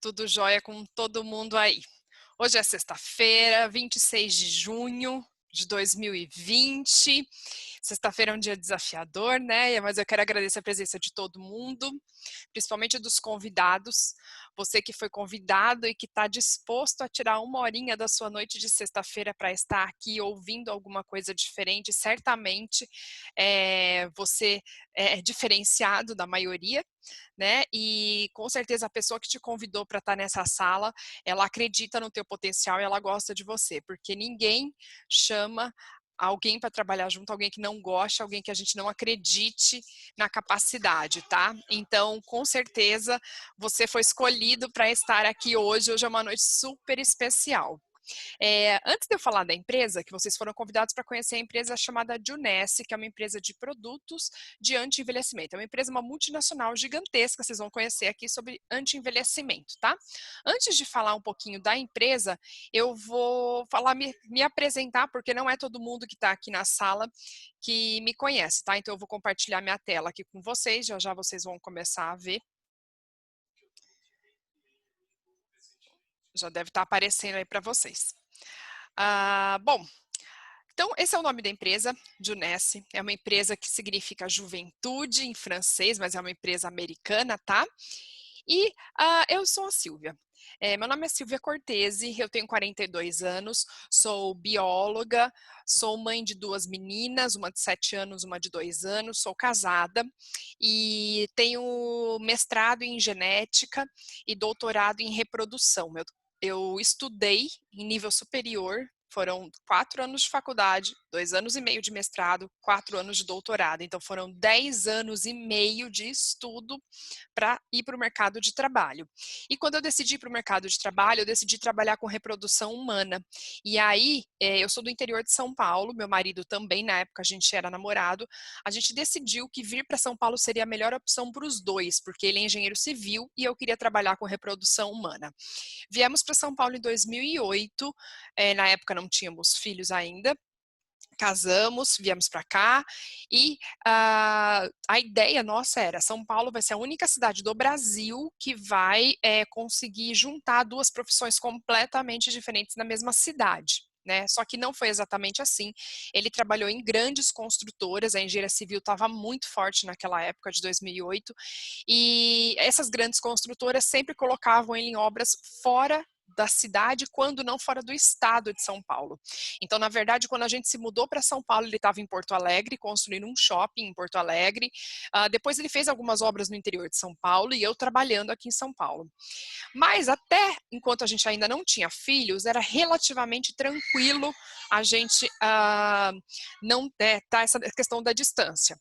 Tudo jóia com todo mundo aí. Hoje é sexta-feira, 26 de junho de 2020. Sexta-feira é um dia desafiador, né? Mas eu quero agradecer a presença de todo mundo, principalmente dos convidados. Você que foi convidado e que está disposto a tirar uma horinha da sua noite de sexta-feira para estar aqui ouvindo alguma coisa diferente, certamente você é diferenciado da maioria, né? E com certeza a pessoa que te convidou para estar nessa sala, ela acredita no teu potencial e ela gosta de você, porque ninguém chama alguém para trabalhar junto, alguém que não gosta, alguém que a gente não acredite na capacidade, tá? Então, com certeza, você foi escolhido para estar aqui hoje. Hoje é uma noite super especial. Antes de eu falar da empresa, que vocês foram convidados para conhecer a empresa chamada Junesse, que é uma empresa de produtos de anti-envelhecimento. É uma empresa, uma multinacional gigantesca, vocês vão conhecer aqui sobre anti-envelhecimento, tá? Antes de falar um pouquinho da empresa, eu vou falar, me apresentar, porque não é todo mundo que está aqui na sala que me conhece, tá? Então eu vou compartilhar minha tela aqui com vocês, já já vocês vão começar a ver. Já deve estar aparecendo aí para vocês. Bom, então, esse é o nome da empresa, Junesse. É uma empresa que significa juventude em francês, mas é uma empresa americana, tá? E eu sou a Silvia. Meu nome é Silvia Cortese, eu tenho 42 anos, sou bióloga, sou mãe de duas meninas, uma de 7 anos, uma de 2 anos, sou casada e tenho mestrado em genética e doutorado em reprodução. Eu estudei em nível superior. Foram 4 anos de faculdade, 2 anos e meio de mestrado, 4 anos de doutorado. Então, foram 10 anos e meio de estudo para ir para o mercado de trabalho. E quando eu decidi ir para o mercado de trabalho, eu decidi trabalhar com reprodução humana. E aí, eu sou do interior de São Paulo, meu marido também, na época a gente era namorado. A gente decidiu que vir para São Paulo seria a melhor opção para os dois, porque ele é engenheiro civil e eu queria trabalhar com reprodução humana. Viemos para São Paulo em 2008, na época não tínhamos filhos ainda, casamos, viemos para cá e a ideia nossa era: São Paulo vai ser a única cidade do Brasil que vai conseguir juntar duas profissões completamente diferentes na mesma cidade. Né? Só que não foi exatamente assim. Ele trabalhou em grandes construtoras, a engenharia civil estava muito forte naquela época de 2008, e essas grandes construtoras sempre colocavam ele em obras fora da cidade, quando não fora do estado de São Paulo. Então, na verdade, quando a gente se mudou para São Paulo, ele estava em Porto Alegre, construindo um shopping em Porto Alegre. Depois ele fez algumas obras no interior de São Paulo e eu trabalhando aqui em São Paulo. Mas até enquanto a gente ainda não tinha filhos, era relativamente tranquilo a gente não tá essa questão da distância.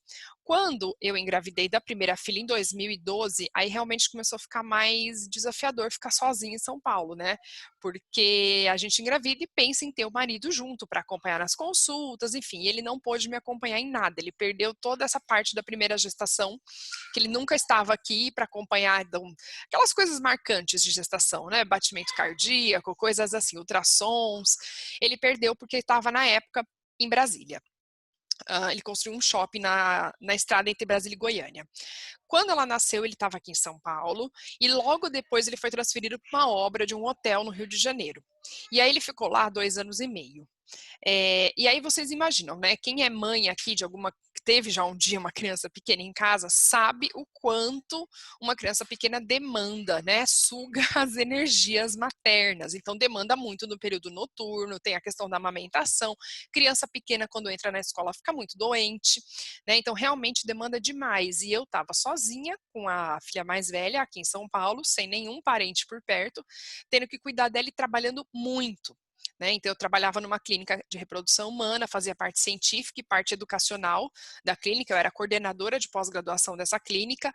Quando eu engravidei da primeira filha em 2012, aí realmente começou a ficar mais desafiador ficar sozinha em São Paulo, né? Porque a gente engravida e pensa em ter o marido junto para acompanhar nas consultas, enfim, ele não pôde me acompanhar em nada, ele perdeu toda essa parte da primeira gestação, que ele nunca estava aqui para acompanhar aquelas coisas marcantes de gestação, né? Batimento cardíaco, coisas assim, ultrassons. Ele perdeu porque estava na época em Brasília. Ele construiu um shopping na estrada entre Brasília e Goiânia. Quando ela nasceu, ele estava aqui em São Paulo e logo depois ele foi transferido para uma obra de um hotel no Rio de Janeiro. E aí ele ficou lá 2 anos e meio. E aí vocês imaginam, né? Quem é mãe aqui de alguma, teve já um dia uma criança pequena em casa, sabe o quanto uma criança pequena demanda, né? Suga as energias maternas. Então demanda muito no período noturno, tem a questão da amamentação. Criança pequena, quando entra na escola, fica muito doente, né? Então realmente demanda demais. E eu estava sozinha com a filha mais velha aqui em São Paulo, sem nenhum parente por perto, tendo que cuidar dela e trabalhando muito. Né? Então, eu trabalhava numa clínica de reprodução humana, fazia parte científica e parte educacional da clínica, eu era coordenadora de pós-graduação dessa clínica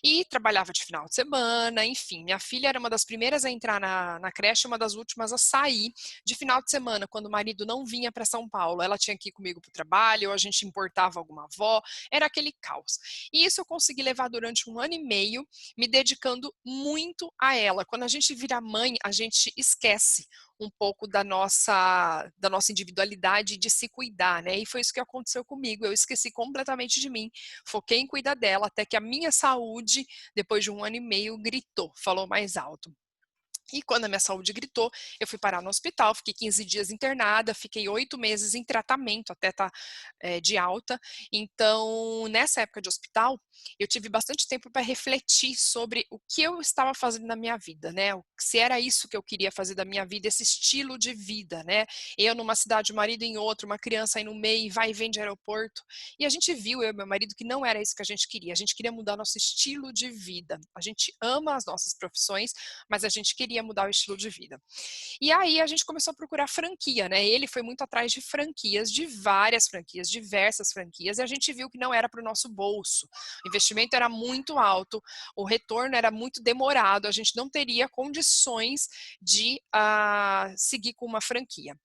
e trabalhava de final de semana, enfim. Minha filha era uma das primeiras a entrar na creche, uma das últimas a sair de final de semana, quando o marido não vinha para São Paulo. Ela tinha que ir comigo para o trabalho, ou a gente importava alguma avó, era aquele caos. E isso eu consegui levar durante 1 ano e meio, me dedicando muito a ela. Quando a gente vira mãe, a gente esquece um pouco da nossa individualidade de se cuidar, né? E foi isso que aconteceu comigo. Eu esqueci completamente de mim, foquei em cuidar dela, até que a minha saúde, depois de 1 ano e meio, gritou, falou mais alto. E quando a minha saúde gritou, eu fui parar no hospital, fiquei 15 dias internada, fiquei 8 meses em tratamento até estar de alta. Então, nessa época de hospital, eu tive bastante tempo para refletir sobre o que eu estava fazendo na minha vida, né? Se era isso que eu queria fazer da minha vida, esse estilo de vida, né? Eu numa cidade, o marido em outra, uma criança aí no meio, vai e vem de aeroporto. E a gente viu, eu e meu marido, que não era isso que a gente queria. A gente queria mudar nosso estilo de vida. A gente ama as nossas profissões, mas a gente queria mudar o estilo de vida. E aí a gente começou a procurar franquia, né? Ele foi muito atrás de franquias, de várias franquias, diversas franquias, e a gente viu que não era para o nosso bolso. O investimento era muito alto, o retorno era muito demorado, a gente não teria condições de seguir com uma franquia.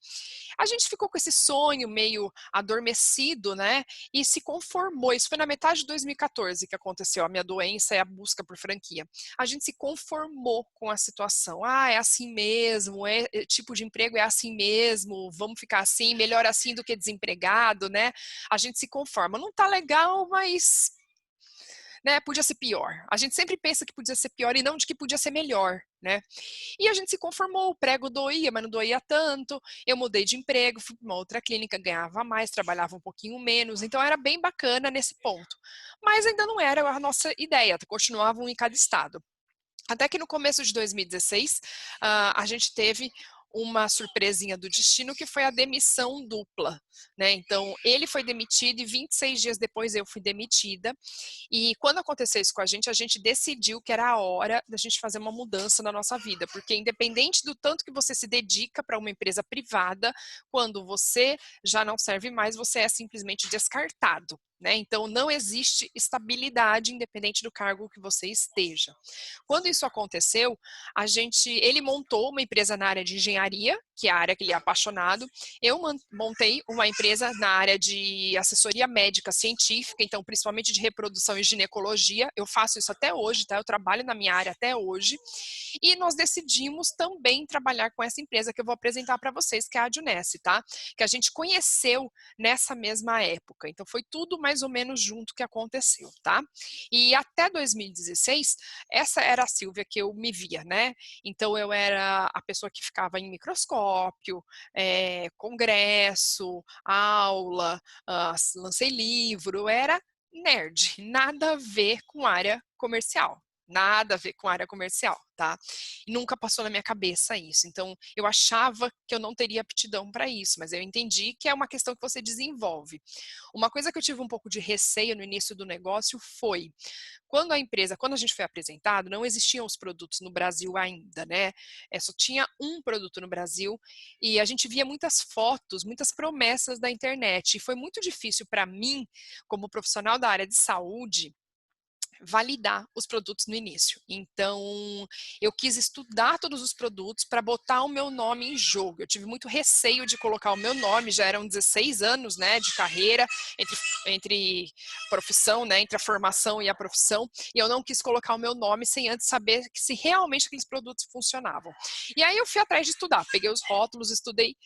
A gente ficou com esse sonho meio adormecido, né? E se conformou. Isso foi na metade de 2014 que aconteceu a minha doença e a busca por franquia. A gente se conformou com a situação. Ah, é assim mesmo, tipo de emprego é assim mesmo, vamos ficar assim, melhor assim do que desempregado, né? A gente se conforma. Não tá legal, mas né, podia ser pior. A gente sempre pensa que podia ser pior e não de que podia ser melhor, né? E a gente se conformou, o prego doía, mas não doía tanto. Eu mudei de emprego, fui para uma outra clínica, ganhava mais, trabalhava um pouquinho menos, então era bem bacana nesse ponto. Mas ainda não era a nossa ideia, continuava um em cada estado. Até que no começo de 2016, a gente teve uma surpresinha do destino, que foi a demissão dupla, né? Então, ele foi demitido e 26 dias depois eu fui demitida. E quando aconteceu isso com a gente decidiu que era a hora da gente fazer uma mudança na nossa vida, porque independente do tanto que você se dedica para uma empresa privada, quando você já não serve mais, você é simplesmente descartado, né? Então, não existe estabilidade independente do cargo que você esteja. Quando isso aconteceu, ele montou uma empresa na área de engenharia, que é a área que ele é apaixonado. Eu montei uma empresa na área de assessoria médica científica, então principalmente de reprodução e ginecologia. Eu faço isso até hoje, tá? Eu trabalho na minha área até hoje. E nós decidimos também trabalhar com essa empresa que eu vou apresentar para vocês, que é a Adunesse, tá? Que a gente conheceu nessa mesma época. Então foi tudo mais ou menos junto que aconteceu, tá? E até 2016, essa era a Silvia que eu me via, né? Então eu era a pessoa que ficava em microscópio, congresso, aula, lancei livro, eu era nerd, nada a ver com área comercial. Nada a ver com área comercial, tá? E nunca passou na minha cabeça isso. Então, eu achava que eu não teria aptidão para isso, mas eu entendi que é uma questão que você desenvolve. Uma coisa que eu tive um pouco de receio no início do negócio foi quando a gente foi apresentado, não existiam os produtos no Brasil ainda, né? Só tinha um produto no Brasil e a gente via muitas fotos, muitas promessas da internet. E foi muito difícil para mim, como profissional da área de saúde, validar os produtos no início. Então, eu quis estudar todos os produtos para botar o meu nome em jogo. Eu tive muito receio de colocar o meu nome, já eram 16 anos, né, de carreira, entre profissão, né, entre a formação e a profissão, e eu não quis colocar o meu nome sem antes saber se realmente aqueles produtos funcionavam. E aí eu fui atrás de estudar, peguei os rótulos, estudei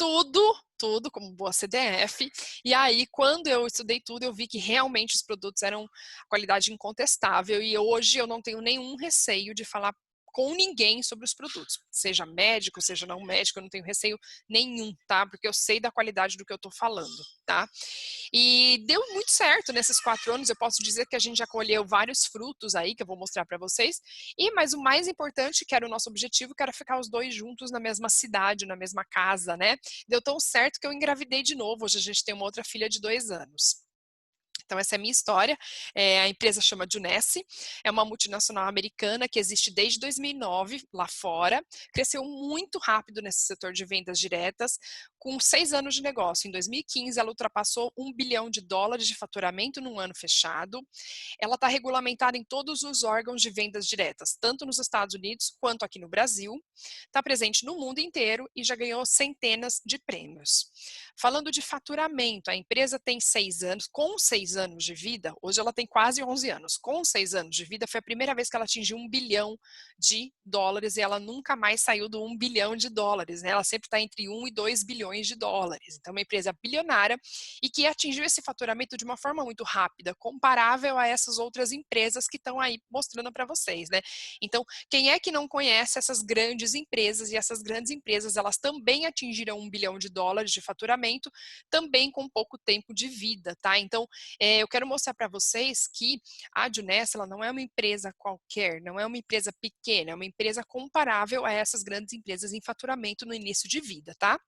tudo como boa CDF. E aí, quando eu estudei tudo, eu vi que realmente os produtos eram qualidade incontestável e hoje eu não tenho nenhum receio de falar com ninguém sobre os produtos, seja médico, seja não médico, eu não tenho receio nenhum, tá? Porque eu sei da qualidade do que eu tô falando, tá? E deu muito certo nesses 4 anos, eu posso dizer que a gente já colheu vários frutos aí, que eu vou mostrar para vocês, mas o mais importante, que era o nosso objetivo, que era ficar os dois juntos na mesma cidade, na mesma casa, né? Deu tão certo que eu engravidei de novo, hoje a gente tem uma outra filha de 2 anos. Então, essa é a minha história. A empresa chama Junesse, é uma multinacional americana que existe desde 2009 lá fora, cresceu muito rápido nesse setor de vendas diretas, com 6 anos de negócio. Em 2015, ela ultrapassou US$ 1 bilhão de faturamento num ano fechado. Ela está regulamentada em todos os órgãos de vendas diretas, tanto nos Estados Unidos quanto aqui no Brasil. Está presente no mundo inteiro e já ganhou centenas de prêmios. Falando de faturamento, a empresa tem 6 anos, com 6 anos de vida, hoje ela tem quase 11 anos, com 6 anos de vida, foi a primeira vez que ela atingiu US$ 1 bilhão e ela nunca mais saiu do US$ 1 bilhão, né? Ela sempre está entre 1 e 2 bilhões bilhões de dólares. Então, é uma empresa bilionária e que atingiu esse faturamento de uma forma muito rápida, comparável a essas outras empresas que estão aí mostrando para vocês, né? Então, quem é que não conhece essas grandes empresas? E essas grandes empresas, elas também atingiram 1 bilhão de dólares de faturamento, também com pouco tempo de vida, tá? Então, eu quero mostrar para vocês que a Juness, ela não é uma empresa qualquer, não é uma empresa pequena, é uma empresa comparável a essas grandes empresas em faturamento no início de vida, tá?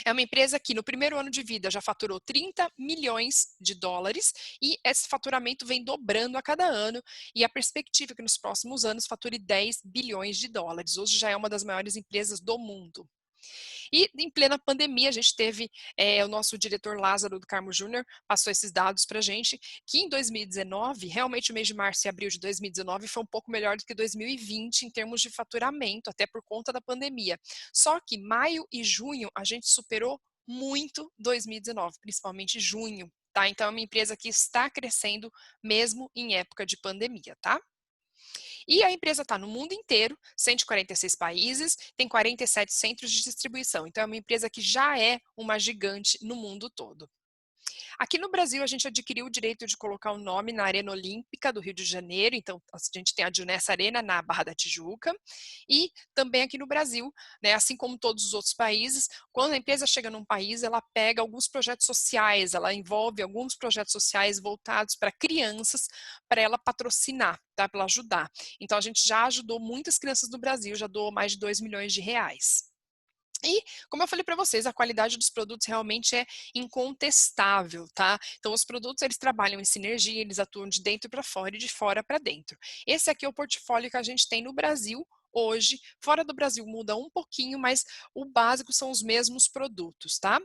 É uma empresa que no primeiro ano de vida já faturou 30 milhões de dólares e esse faturamento vem dobrando a cada ano e a perspectiva é que nos próximos anos fature 10 bilhões de dólares. Hoje já é uma das maiores empresas do mundo. E em plena pandemia, a gente teve o nosso diretor Lázaro do Carmo Júnior passou esses dados para a gente, que em 2019, realmente o mês de março e abril de 2019 foi um pouco melhor do que 2020 em termos de faturamento, até por conta da pandemia. Só que maio e junho a gente superou muito 2019, principalmente junho, tá? Então é uma empresa que está crescendo mesmo em época de pandemia, tá? E a empresa está no mundo inteiro, 146 países, tem 47 centros de distribuição. Então, é uma empresa que já é uma gigante no mundo todo. Aqui no Brasil, a gente adquiriu o direito de colocar o nome na Arena Olímpica do Rio de Janeiro, então a gente tem a Juness Arena na Barra da Tijuca, e também aqui no Brasil, né, assim como todos os outros países, quando a empresa chega num país, ela pega alguns projetos sociais, ela envolve alguns projetos sociais voltados para crianças, para ela patrocinar, tá, para ela ajudar. Então a gente já ajudou muitas crianças no Brasil, já doou mais de 2 milhões de reais. E, como eu falei para vocês, a qualidade dos produtos realmente é incontestável, tá? Então, os produtos, eles trabalham em sinergia, eles atuam de dentro para fora e de fora para dentro. Esse aqui é o portfólio que a gente tem no Brasil hoje. Fora do Brasil muda um pouquinho, mas o básico são os mesmos produtos, tá?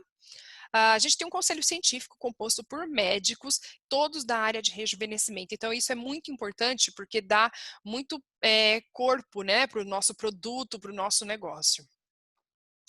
A gente tem um conselho científico composto por médicos, todos da área de rejuvenescimento. Então, isso é muito importante porque dá muito corpo, né, para o nosso produto, para o nosso negócio.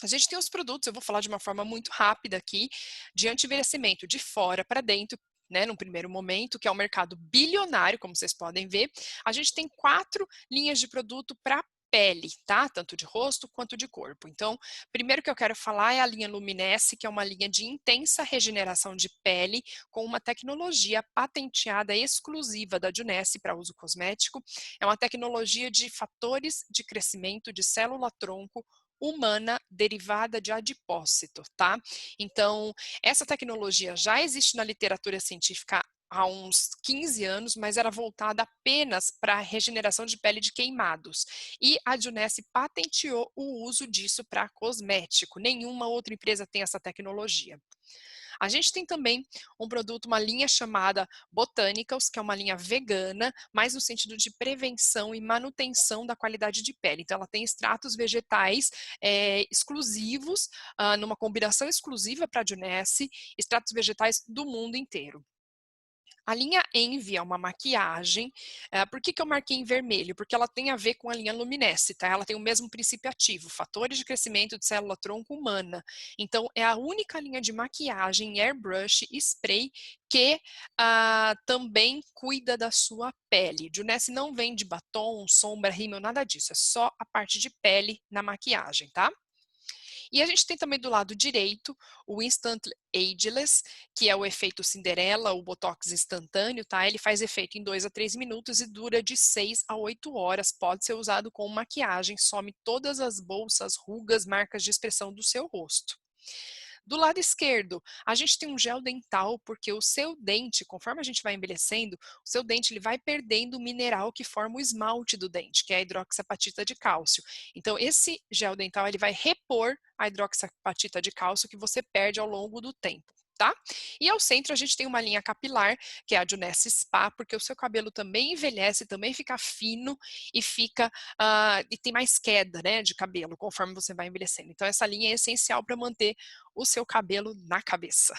A gente tem os produtos, eu vou falar de uma forma muito rápida aqui, de anti-envelhecimento de fora para dentro, né, num primeiro momento, que é um mercado bilionário, como vocês podem ver. A gente tem 4 linhas de produto para pele, tá? Tanto de rosto quanto de corpo. Então, primeiro que eu quero falar é a linha Luminesce, que é uma linha de intensa regeneração de pele, com uma tecnologia patenteada exclusiva da Juness para uso cosmético. É uma tecnologia de fatores de crescimento de célula-tronco humana derivada de adipócito, tá? Então, essa tecnologia já existe na literatura científica há uns 15 anos, mas era voltada apenas para a regeneração de pele de queimados. E a Juness patenteou o uso disso para cosmético. Nenhuma outra empresa tem essa tecnologia. A gente tem também um produto, uma linha chamada Botanicals, que é uma linha vegana, mais no sentido de prevenção e manutenção da qualidade de pele. Então, ela tem extratos vegetais exclusivos, numa combinação exclusiva para a Juness, extratos vegetais do mundo inteiro. A linha Envy é uma maquiagem. Por que eu marquei em vermelho? Porque ela tem a ver com a linha Luminesce, tá? Ela tem o mesmo princípio ativo, fatores de crescimento de célula-tronco humana. Então, é a única linha de maquiagem, airbrush e spray que também cuida da sua pele. Juness não vende batom, sombra, rímel, nada disso. É só a parte de pele na maquiagem, tá? E a gente tem também do lado direito o Instant Ageless, que é o efeito Cinderela, o Botox instantâneo, tá? Ele faz efeito em 2 a 3 minutos e dura de 6 a 8 horas. Pode ser usado com maquiagem, some todas as bolsas, rugas, marcas de expressão do seu rosto. Do lado esquerdo, a gente tem um gel dental, porque o seu dente, conforme a gente vai envelhecendo, o seu dente ele vai perdendo o mineral que forma o esmalte do dente, que é a hidroxiapatita de cálcio. Então, esse gel dental ele vai repor a hidroxiapatita de cálcio que você perde ao longo do tempo. Tá? E ao centro a gente tem uma linha capilar, que é a Juness Spa, porque o seu cabelo também envelhece, também fica fino e fica e tem mais queda, né, de cabelo conforme você vai envelhecendo. Então essa linha é essencial para manter o seu cabelo na cabeça.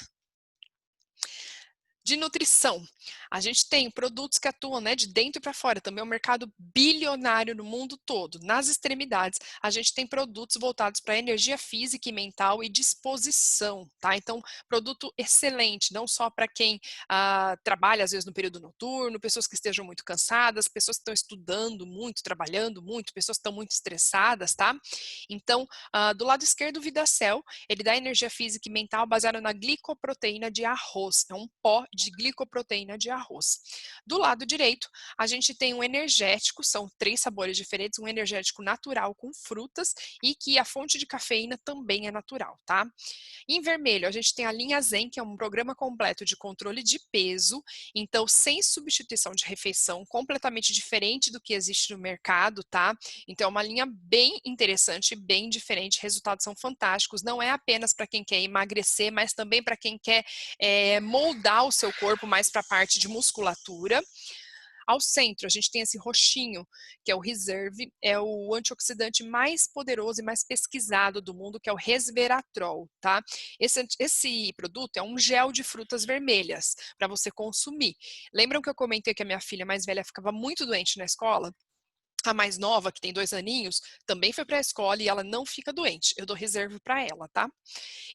De nutrição, a gente tem produtos que atuam, né, de dentro para fora, também é um mercado bilionário no mundo todo. Nas extremidades, a gente tem produtos voltados para energia física e mental e disposição, tá? Então, produto excelente, não só para quem trabalha às vezes no período noturno, pessoas que estejam muito cansadas, pessoas que estão estudando muito, trabalhando muito, pessoas que estão muito estressadas, tá? Então, do lado esquerdo, o Vidacel, ele dá energia física e mental baseado na glicoproteína de arroz. É um pó de glicoproteína de arroz. Do lado direito, a gente tem um energético, são 3 sabores diferentes, um energético natural com frutas e que a fonte de cafeína também é natural, tá? Em vermelho, a gente tem a linha Zen, que é um programa completo de controle de peso, então sem substituição de refeição, completamente diferente do que existe no mercado, tá? Então é uma linha bem interessante, bem diferente, resultados são fantásticos, não é apenas para quem quer emagrecer, mas também para quem quer moldar o seu corpo mais para a parte de musculatura. Ao centro, a gente tem esse roxinho, que é o Reserve, é o antioxidante mais poderoso e mais pesquisado do mundo, que é o resveratrol, tá? Esse produto é um gel de frutas vermelhas para você consumir. Lembram que eu comentei que a minha filha mais velha ficava muito doente na escola? A mais nova, que tem 2 aninhos, também foi para a escola e ela não fica doente. Eu dou reserva para ela, tá?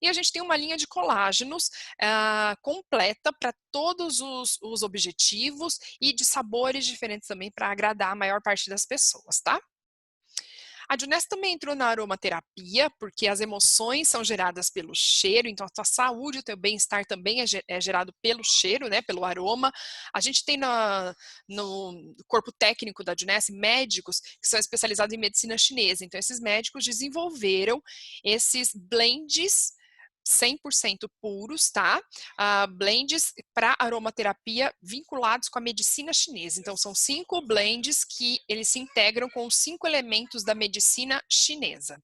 E a gente tem uma linha de colágenos completa para todos os objetivos e de sabores diferentes também para agradar a maior parte das pessoas, tá? A Juness também entrou na aromaterapia, porque as emoções são geradas pelo cheiro, então a tua saúde, o teu bem-estar também é gerado pelo cheiro, né, pelo aroma. A gente tem no corpo técnico da Juness médicos que são especializados em medicina chinesa, então esses médicos desenvolveram esses blends 100% puros, tá? Blends para aromaterapia vinculados com a medicina chinesa. Então, são 5 blends que eles se integram com os 5 elementos da medicina chinesa.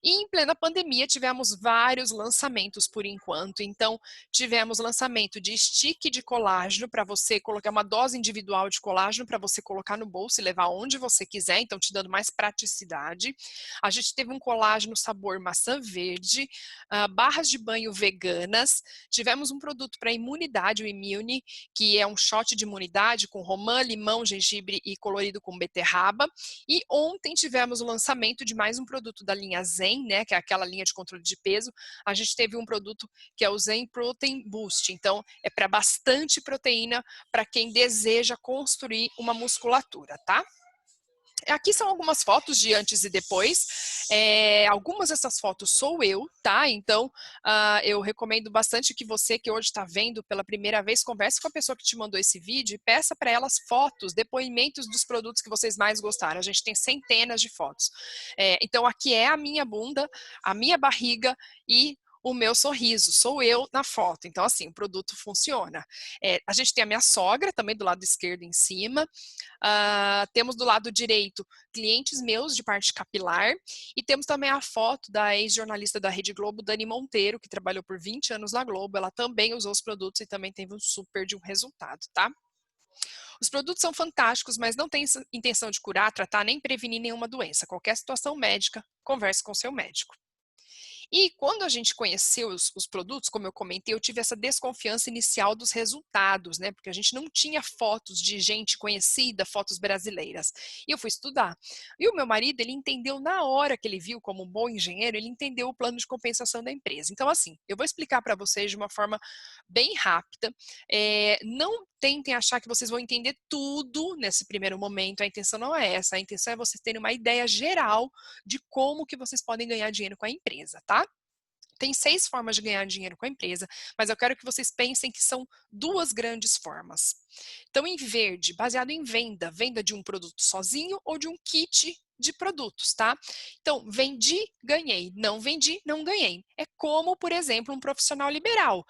E em plena pandemia tivemos vários lançamentos por enquanto. Então, tivemos lançamento de stick de colágeno para você colocar uma dose individual de colágeno para você colocar no bolso e levar onde você quiser, então te dando mais praticidade. A gente teve um colágeno sabor maçã verde, barras de banho veganas. Tivemos um produto para imunidade, o Immune, que é um shot de imunidade com romã, limão, gengibre e colorido com beterraba. E ontem tivemos o lançamento de mais um produto da linha Zen, né, que é aquela linha de controle de peso. A gente teve um produto que é o Zen Protein Boost. Então, é para bastante proteína para quem deseja construir uma musculatura, tá? Aqui são algumas fotos de antes e depois. Algumas dessas fotos sou eu, tá? Então, eu recomendo bastante que você que hoje está vendo pela primeira vez, converse com a pessoa que te mandou esse vídeo e peça para elas fotos, depoimentos dos produtos que vocês mais gostaram. A gente tem centenas de fotos. Então, aqui é a minha bunda, a minha barriga e o meu sorriso, sou eu na foto. Então, assim, o produto funciona. A gente tem a minha sogra também do lado esquerdo em cima. Temos do lado direito clientes meus de parte capilar e temos também a foto da ex-jornalista da Rede Globo, Dani Monteiro, que trabalhou por 20 anos na Globo. Ela também usou os produtos e também teve um super de um resultado, tá? Os produtos são fantásticos, mas não tem intenção de curar, tratar nem prevenir nenhuma doença. Qualquer situação médica, converse com seu médico. E quando a gente conheceu os produtos, como eu comentei, eu tive essa desconfiança inicial dos resultados, né? Porque a gente não tinha fotos de gente conhecida, fotos brasileiras. E eu fui estudar. E o meu marido, ele entendeu na hora que ele viu como um bom engenheiro, ele entendeu o plano de compensação da empresa. Então, assim, eu vou explicar para vocês de uma forma bem rápida. Não tentem achar que vocês vão entender tudo nesse primeiro momento. A intenção não é essa. A intenção é vocês terem uma ideia geral de como que vocês podem ganhar dinheiro com a empresa, tá? Tem 6 formas de ganhar dinheiro com a empresa, mas eu quero que vocês pensem que são 2 grandes formas. Então, em verde, baseado em venda, venda de um produto sozinho ou de um kit de produtos, tá? Então, vendi, ganhei. Não vendi, não ganhei. É como, por exemplo, um profissional liberal.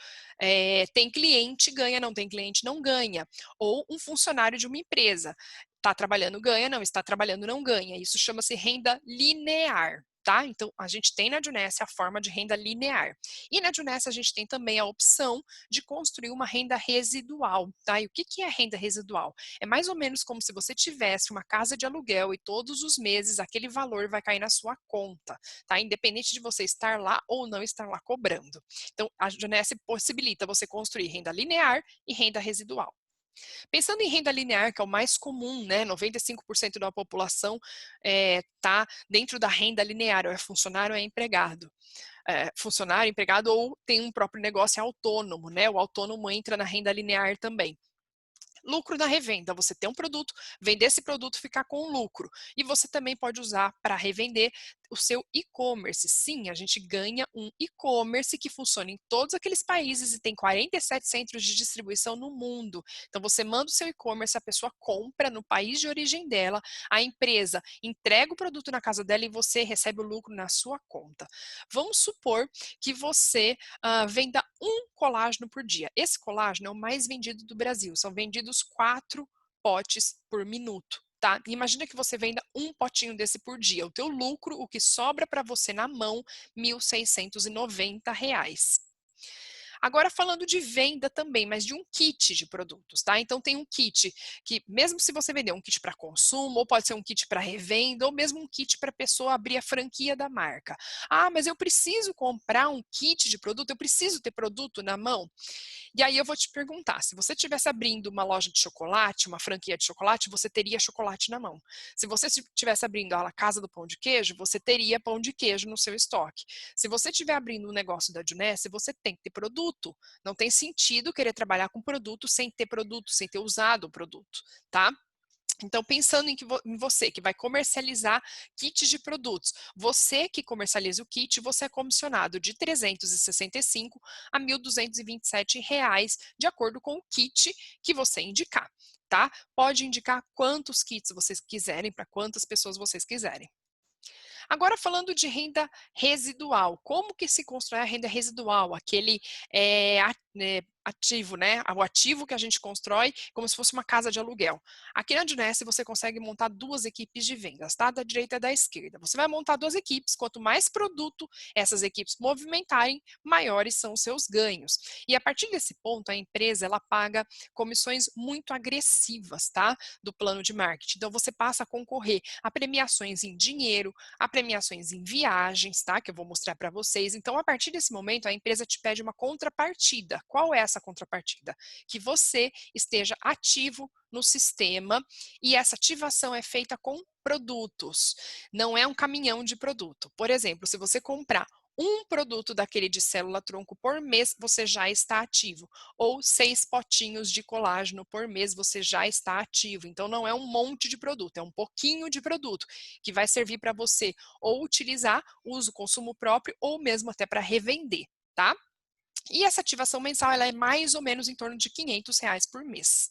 Tem cliente, ganha, não tem cliente, não ganha. Ou um funcionário de uma empresa. Está trabalhando, ganha, não está trabalhando, não ganha. Isso chama-se renda linear. tá? Então, a gente tem na Juness a forma de renda linear. E na Juness a gente tem também a opção de construir uma renda residual, tá? E o que é renda residual? É mais ou menos como se você tivesse uma casa de aluguel e todos os meses aquele valor vai cair na sua conta, tá? Independente de você estar lá ou não estar lá cobrando. Então, a Juness possibilita você construir renda linear e renda residual. Pensando em renda linear, que é o mais comum, né? 95% da população está dentro da renda linear, ou é funcionário ou é empregado. Funcionário, empregado ou tem um próprio negócio autônomo, né? O autônomo entra na renda linear também. Lucro na revenda, você tem um produto, vender esse produto, ficar com lucro. E você também pode usar para revender o seu e-commerce. Sim, a gente ganha um e-commerce que funciona em todos aqueles países e tem 47 centros de distribuição no mundo. Então você manda o seu e-commerce, a pessoa compra no país de origem dela, a empresa entrega o produto na casa dela e você recebe o lucro na sua conta. Vamos supor que você venda um colágeno por dia. Esse colágeno é o mais vendido do Brasil. São vendidos 4 potes por minuto. Tá? Imagina que você venda um potinho desse por dia. O teu lucro, o que sobra para você na mão, R$ 1.690. Agora falando de venda também, mas de um kit de produtos, tá? Então tem um kit que, mesmo se você vender um kit para consumo, ou pode ser um kit para revenda, ou mesmo um kit para a pessoa abrir a franquia da marca. Ah, mas eu preciso comprar um kit de produto, eu preciso ter produto na mão? E aí eu vou te perguntar, se você estivesse abrindo uma loja de chocolate, uma franquia de chocolate, você teria chocolate na mão. Se você estivesse abrindo a Casa do Pão de Queijo, você teria pão de queijo no seu estoque. Se você estiver abrindo um negócio da Juness, você tem que ter produto. Não tem sentido querer trabalhar com produto, sem ter usado o produto, tá? Então, pensando em você que vai comercializar kits de produtos, você que comercializa o kit, você é comissionado de R$ 365 a R$ 1.227, de acordo com o kit que você indicar, tá? Pode indicar quantos kits vocês quiserem, para quantas pessoas vocês quiserem. Agora falando de renda residual, como que se constrói a renda residual? Aquele ativo, né? O ativo que a gente constrói como se fosse uma casa de aluguel. Aqui na Juness você consegue montar 2 equipes de vendas, tá? Da direita e da esquerda. Você vai montar 2 equipes, quanto mais produto essas equipes movimentarem, maiores são os seus ganhos. E a partir desse ponto, a empresa ela paga comissões muito agressivas, tá? Do plano de marketing. Então você passa a concorrer a premiações em dinheiro, a premiações em viagens, tá? Que eu vou mostrar para vocês. Então, a partir desse momento, a empresa te pede uma contrapartida. Qual é essa contrapartida? Que você esteja ativo no sistema e essa ativação é feita com produtos. Não é um caminhão de produto. Por exemplo, se você comprar um produto daquele de célula-tronco por mês, você já está ativo. Ou 6 potinhos de colágeno por mês, você já está ativo. Então, não é um monte de produto, é um pouquinho de produto que vai servir para você ou utilizar, uso, consumo próprio, ou mesmo até para revender, tá? E essa ativação mensal, ela é mais ou menos em torno de R$ 500 por mês.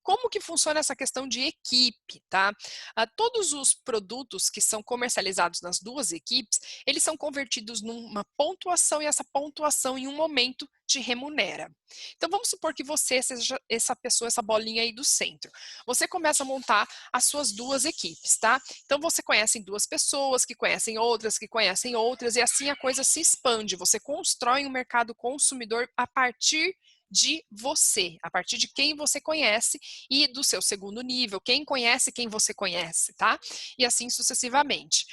Como que funciona essa questão de equipe, tá? Todos os produtos que são comercializados nas 2 equipes, eles são convertidos numa pontuação e essa pontuação em um momento te remunera. Então vamos supor que você seja essa pessoa, essa bolinha aí do centro. Você começa a montar as suas 2 equipes, tá? Então você conhece 2 pessoas, que conhecem outras, e assim a coisa se expande. Você constrói um mercado consumidor a partir de você, a partir de quem você conhece e do seu segundo nível, quem conhece quem você conhece, tá? E assim sucessivamente.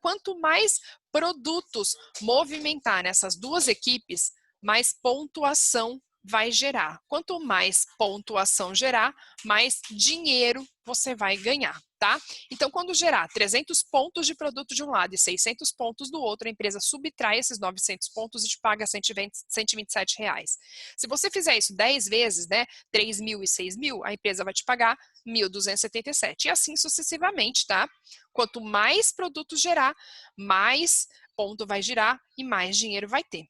Quanto mais produtos movimentar nessas 2 equipes, mais pontuação vai gerar. Quanto mais pontuação gerar, mais dinheiro você vai ganhar, tá? Então, quando gerar 300 pontos de produto de um lado e 600 pontos do outro, a empresa subtrai esses 900 pontos e te paga R$ 127. Se você fizer isso 10 vezes, né, 3.000 e 6.000, a empresa vai te pagar 1.277. E assim sucessivamente, tá? Quanto mais produto gerar, mais ponto vai girar e mais dinheiro vai ter.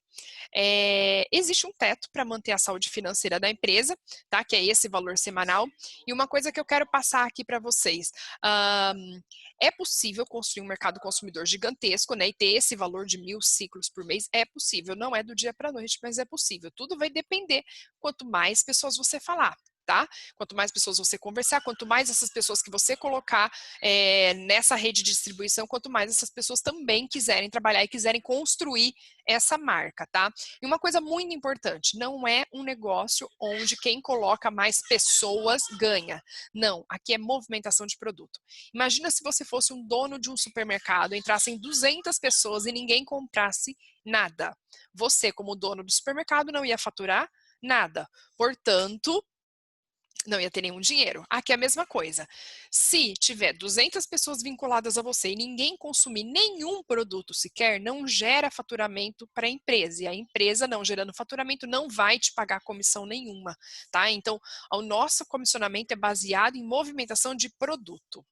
Existe um teto para manter a saúde financeira da empresa, tá? Que é esse valor semanal. E uma coisa que eu quero passar aqui para vocês, é possível construir um mercado consumidor gigantesco, né? E ter esse valor de 1.000 ciclos por mês, é possível. Não é do dia para a noite, mas é possível. Tudo vai depender quanto mais pessoas você falar. tá? Quanto mais pessoas você conversar, quanto mais essas pessoas que você colocar nessa rede de distribuição, quanto mais essas pessoas também quiserem trabalhar e quiserem construir essa marca, tá? E uma coisa muito importante, não é um negócio onde quem coloca mais pessoas ganha. Não, aqui é movimentação de produto. Imagina se você fosse um dono de um supermercado, entrassem 200 pessoas e ninguém comprasse nada. Você, como dono do supermercado, não ia faturar nada. Portanto, não ia ter nenhum dinheiro. Aqui é a mesma coisa. Se tiver 200 pessoas vinculadas a você e ninguém consumir nenhum produto sequer, não gera faturamento para a empresa. E a empresa, não gerando faturamento, não vai te pagar comissão nenhuma, tá? Então, o nosso comissionamento é baseado em movimentação de produto.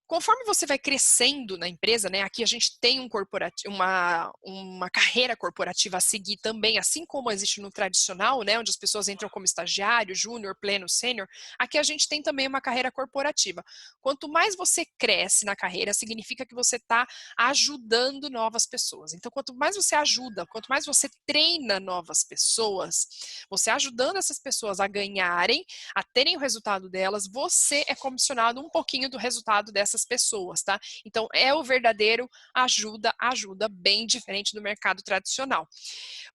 Conforme você vai crescendo na empresa, né, aqui a gente tem uma carreira corporativa a seguir também, assim como existe no tradicional, né, onde as pessoas entram como estagiário, júnior, pleno, sênior, aqui a gente tem também uma carreira corporativa. Quanto mais você cresce na carreira, significa que você está ajudando novas pessoas. Então, quanto mais você ajuda, quanto mais você treina novas pessoas, você ajudando essas pessoas a ganharem, a terem o resultado delas, você é comissionado um pouquinho do resultado dessas pessoas, tá? Então, é o verdadeiro ajuda bem diferente do mercado tradicional.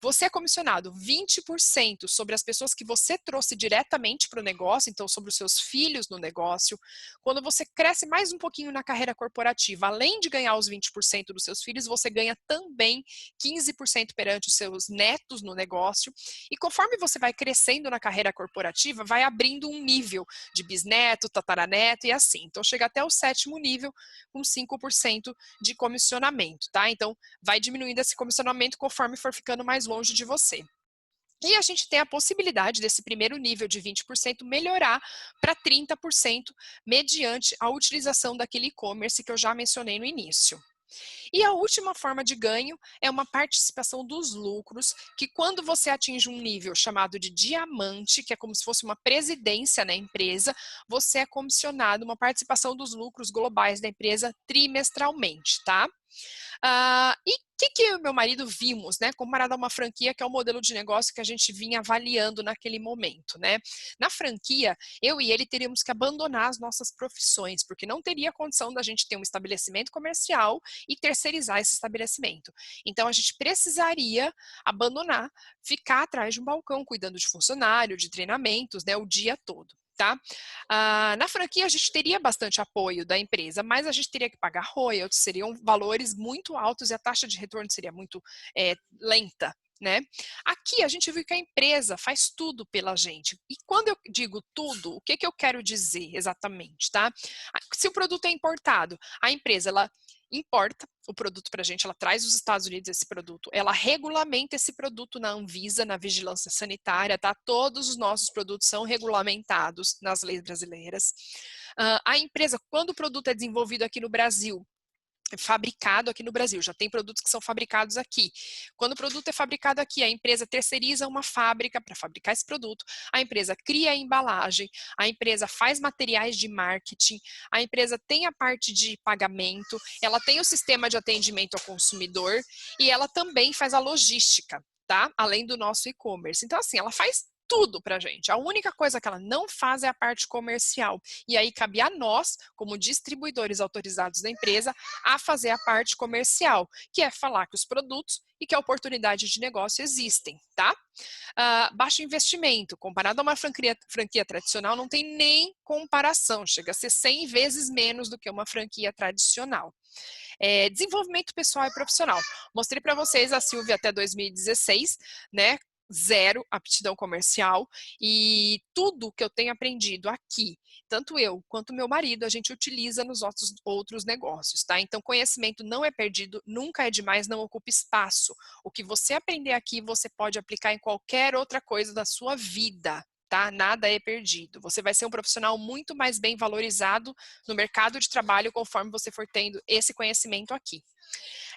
Você é comissionado 20% sobre as pessoas que você trouxe diretamente para o negócio, então sobre os seus filhos no negócio. Quando você cresce mais um pouquinho na carreira corporativa, além de ganhar os 20% dos seus filhos, você ganha também 15% perante os seus netos no negócio. E conforme você vai crescendo na carreira corporativa, vai abrindo um nível de bisneto, tataraneto e assim. Então chega até o 7º nível com 5% de comissionamento, tá? Então vai diminuindo esse comissionamento conforme for ficando mais longe de você. E a gente tem a possibilidade desse primeiro nível de 20% melhorar para 30% mediante a utilização daquele e-commerce que eu já mencionei no início. E a última forma de ganho é uma participação dos lucros, que quando você atinge um nível chamado de diamante, que é como se fosse uma presidência na empresa, você é comissionado uma participação dos lucros globais da empresa trimestralmente, tá? E o que eu e meu marido vimos, né, comparado a uma franquia, que é o modelo de negócio que a gente vinha avaliando naquele momento, né? Na franquia, eu e ele teríamos que abandonar as nossas profissões, porque não teria condição da gente ter um estabelecimento comercial e terceirizar esse estabelecimento. Então, a gente precisaria abandonar, ficar atrás de um balcão, cuidando de funcionário, de treinamentos, né, o dia todo. Tá? Na franquia a gente teria bastante apoio da empresa, mas a gente teria que pagar royalties, seriam valores muito altos e a taxa de retorno seria muito lenta. Né? Aqui a gente viu que a empresa faz tudo pela gente. E quando eu digo tudo, o que eu quero dizer exatamente? Tá? Se o produto é importado, a empresa ela importa o produto para a gente, ela traz dos Estados Unidos esse produto, ela regulamenta esse produto na Anvisa, na vigilância sanitária, tá? Todos os nossos produtos são regulamentados nas leis brasileiras. A empresa, quando o produto é desenvolvido aqui no Brasil, fabricado aqui no Brasil, já tem produtos que são fabricados aqui. Quando o produto é fabricado aqui, a empresa terceiriza uma fábrica para fabricar esse produto, a empresa cria a embalagem, a empresa faz materiais de marketing, a empresa tem a parte de pagamento, ela tem o sistema de atendimento ao consumidor e ela também faz a logística, tá? Além do nosso e-commerce. Então, assim, ela faz tudo pra gente. A única coisa que ela não faz é a parte comercial. E aí cabe a nós, como distribuidores autorizados da empresa, a fazer a parte comercial, que é falar que os produtos e que a oportunidade de negócio existem, tá? Baixo investimento, comparado a uma franquia tradicional, não tem nem comparação, chega a ser 100 vezes menos do que uma franquia tradicional. Desenvolvimento pessoal e profissional. Mostrei para vocês a Silvia até 2016, né? Zero aptidão comercial e tudo que eu tenho aprendido aqui, tanto eu quanto meu marido, a gente utiliza nos outros negócios, tá? Então, conhecimento não é perdido, nunca é demais, não ocupa espaço. O que você aprender aqui, você pode aplicar em qualquer outra coisa da sua vida, tá? Nada é perdido. Você vai ser um profissional muito mais bem valorizado no mercado de trabalho conforme você for tendo esse conhecimento aqui.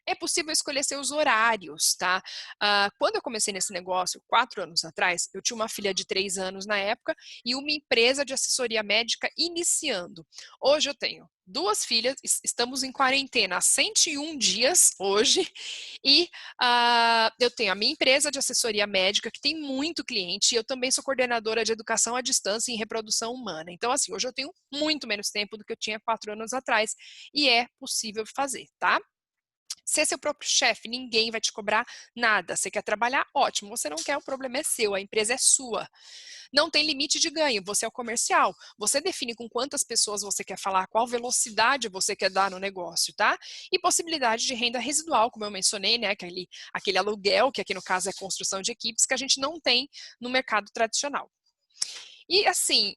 É possível escolher seus horários, tá? Quando eu comecei nesse negócio, 4 anos atrás, eu tinha uma filha de 3 anos na época e uma empresa de assessoria médica iniciando. Hoje eu tenho 2 filhas, estamos em quarentena há 101 dias hoje, e eu tenho a minha empresa de assessoria médica, que tem muito cliente, e eu também sou coordenadora de educação à distância em reprodução humana. Então, assim, hoje eu tenho muito menos tempo do que eu tinha 4 anos atrás, e é possível fazer, tá? Ser seu próprio chefe, ninguém vai te cobrar nada. Você quer trabalhar? Ótimo. Você não quer, o problema é seu, a empresa é sua. Não tem limite de ganho, você é o comercial. Você define com quantas pessoas você quer falar, qual velocidade você quer dar no negócio, tá? E possibilidade de renda residual, como eu mencionei, né? Aquele aluguel, que aqui no caso é construção de equipes, que a gente não tem no mercado tradicional. E assim,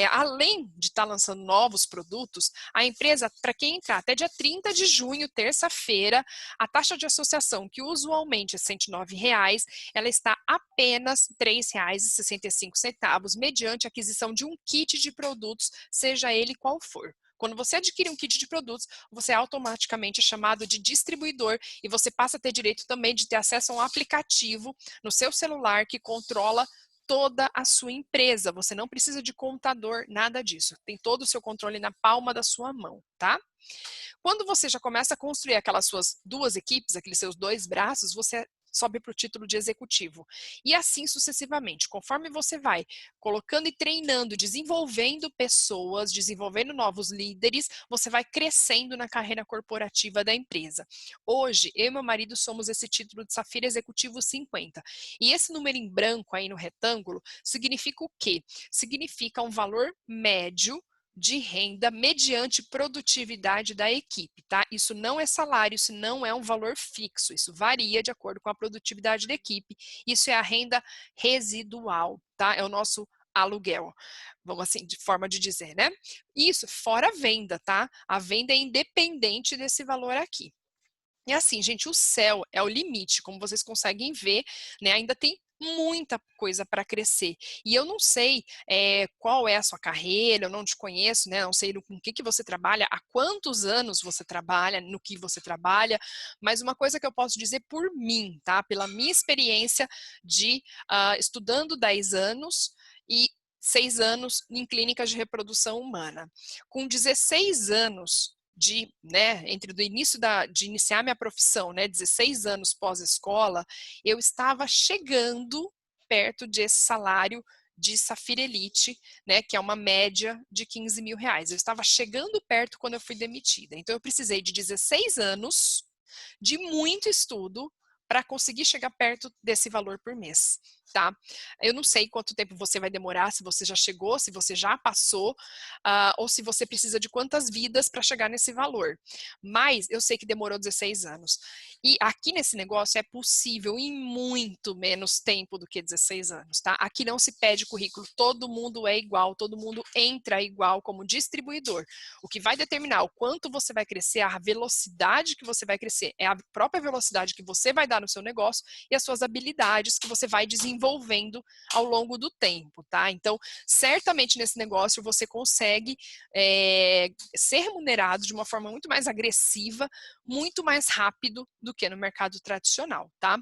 além de estar lançando novos produtos, a empresa, para quem entrar até dia 30 de junho, terça-feira, a taxa de associação, que usualmente é R$ 109, ela está apenas R$ 3,65, mediante a aquisição de um kit de produtos, seja ele qual for. Quando você adquire um kit de produtos, você automaticamente é chamado de distribuidor e você passa a ter direito também de ter acesso a um aplicativo no seu celular que controla toda a sua empresa. Você não precisa de contador, nada disso. Tem todo o seu controle na palma da sua mão, tá? Quando você já começa a construir aquelas suas 2 equipes, aqueles seus 2 braços, você sobe para o título de executivo. E assim sucessivamente. Conforme você vai colocando e treinando, desenvolvendo pessoas, desenvolvendo novos líderes, você vai crescendo na carreira corporativa da empresa. Hoje, eu e meu marido somos esse título de Safira Executivo 50. E esse número em branco aí no retângulo significa o quê? Significa um valor médio de renda mediante produtividade da equipe, tá? Isso não é salário, isso não é um valor fixo, isso varia de acordo com a produtividade da equipe. Isso é a renda residual, tá? É o nosso aluguel, vamos assim, de forma de dizer, né? Isso fora a venda, tá? A venda é independente desse valor aqui. E assim, gente, o céu é o limite, como vocês conseguem ver, né? Ainda tem muita coisa para crescer. E eu não sei qual é a sua carreira, eu não te conheço, né? Não sei com o que você trabalha, há quantos anos você trabalha, no que você trabalha, mas uma coisa que eu posso dizer por mim, tá? Pela minha experiência de estudando 10 anos e 6 anos em clínicas de reprodução humana. Com 16 anos, entre do início de iniciar minha profissão, né, 16 anos pós-escola, eu estava chegando perto desse salário de Safira Elite, né, que é uma média de R$ 15.000. Eu estava chegando perto quando eu fui demitida. Então, eu precisei de 16 anos de muito estudo para conseguir chegar perto desse valor por mês, tá? Eu não sei quanto tempo você vai demorar, se você já chegou, se você já passou, ou se você precisa de quantas vidas para chegar nesse valor. Mas eu sei que demorou 16 anos. E aqui nesse negócio é possível em muito menos tempo do que 16 anos, tá? Aqui não se pede currículo, todo mundo é igual, todo mundo entra igual como distribuidor. O que vai determinar o quanto você vai crescer, a velocidade que você vai crescer, é a própria velocidade que você vai dar no seu negócio e as suas habilidades que você vai desenvolvendo ao longo do tempo, tá? Então, certamente nesse negócio você consegue ser remunerado de uma forma muito mais agressiva, muito mais rápido do que no mercado tradicional, tá?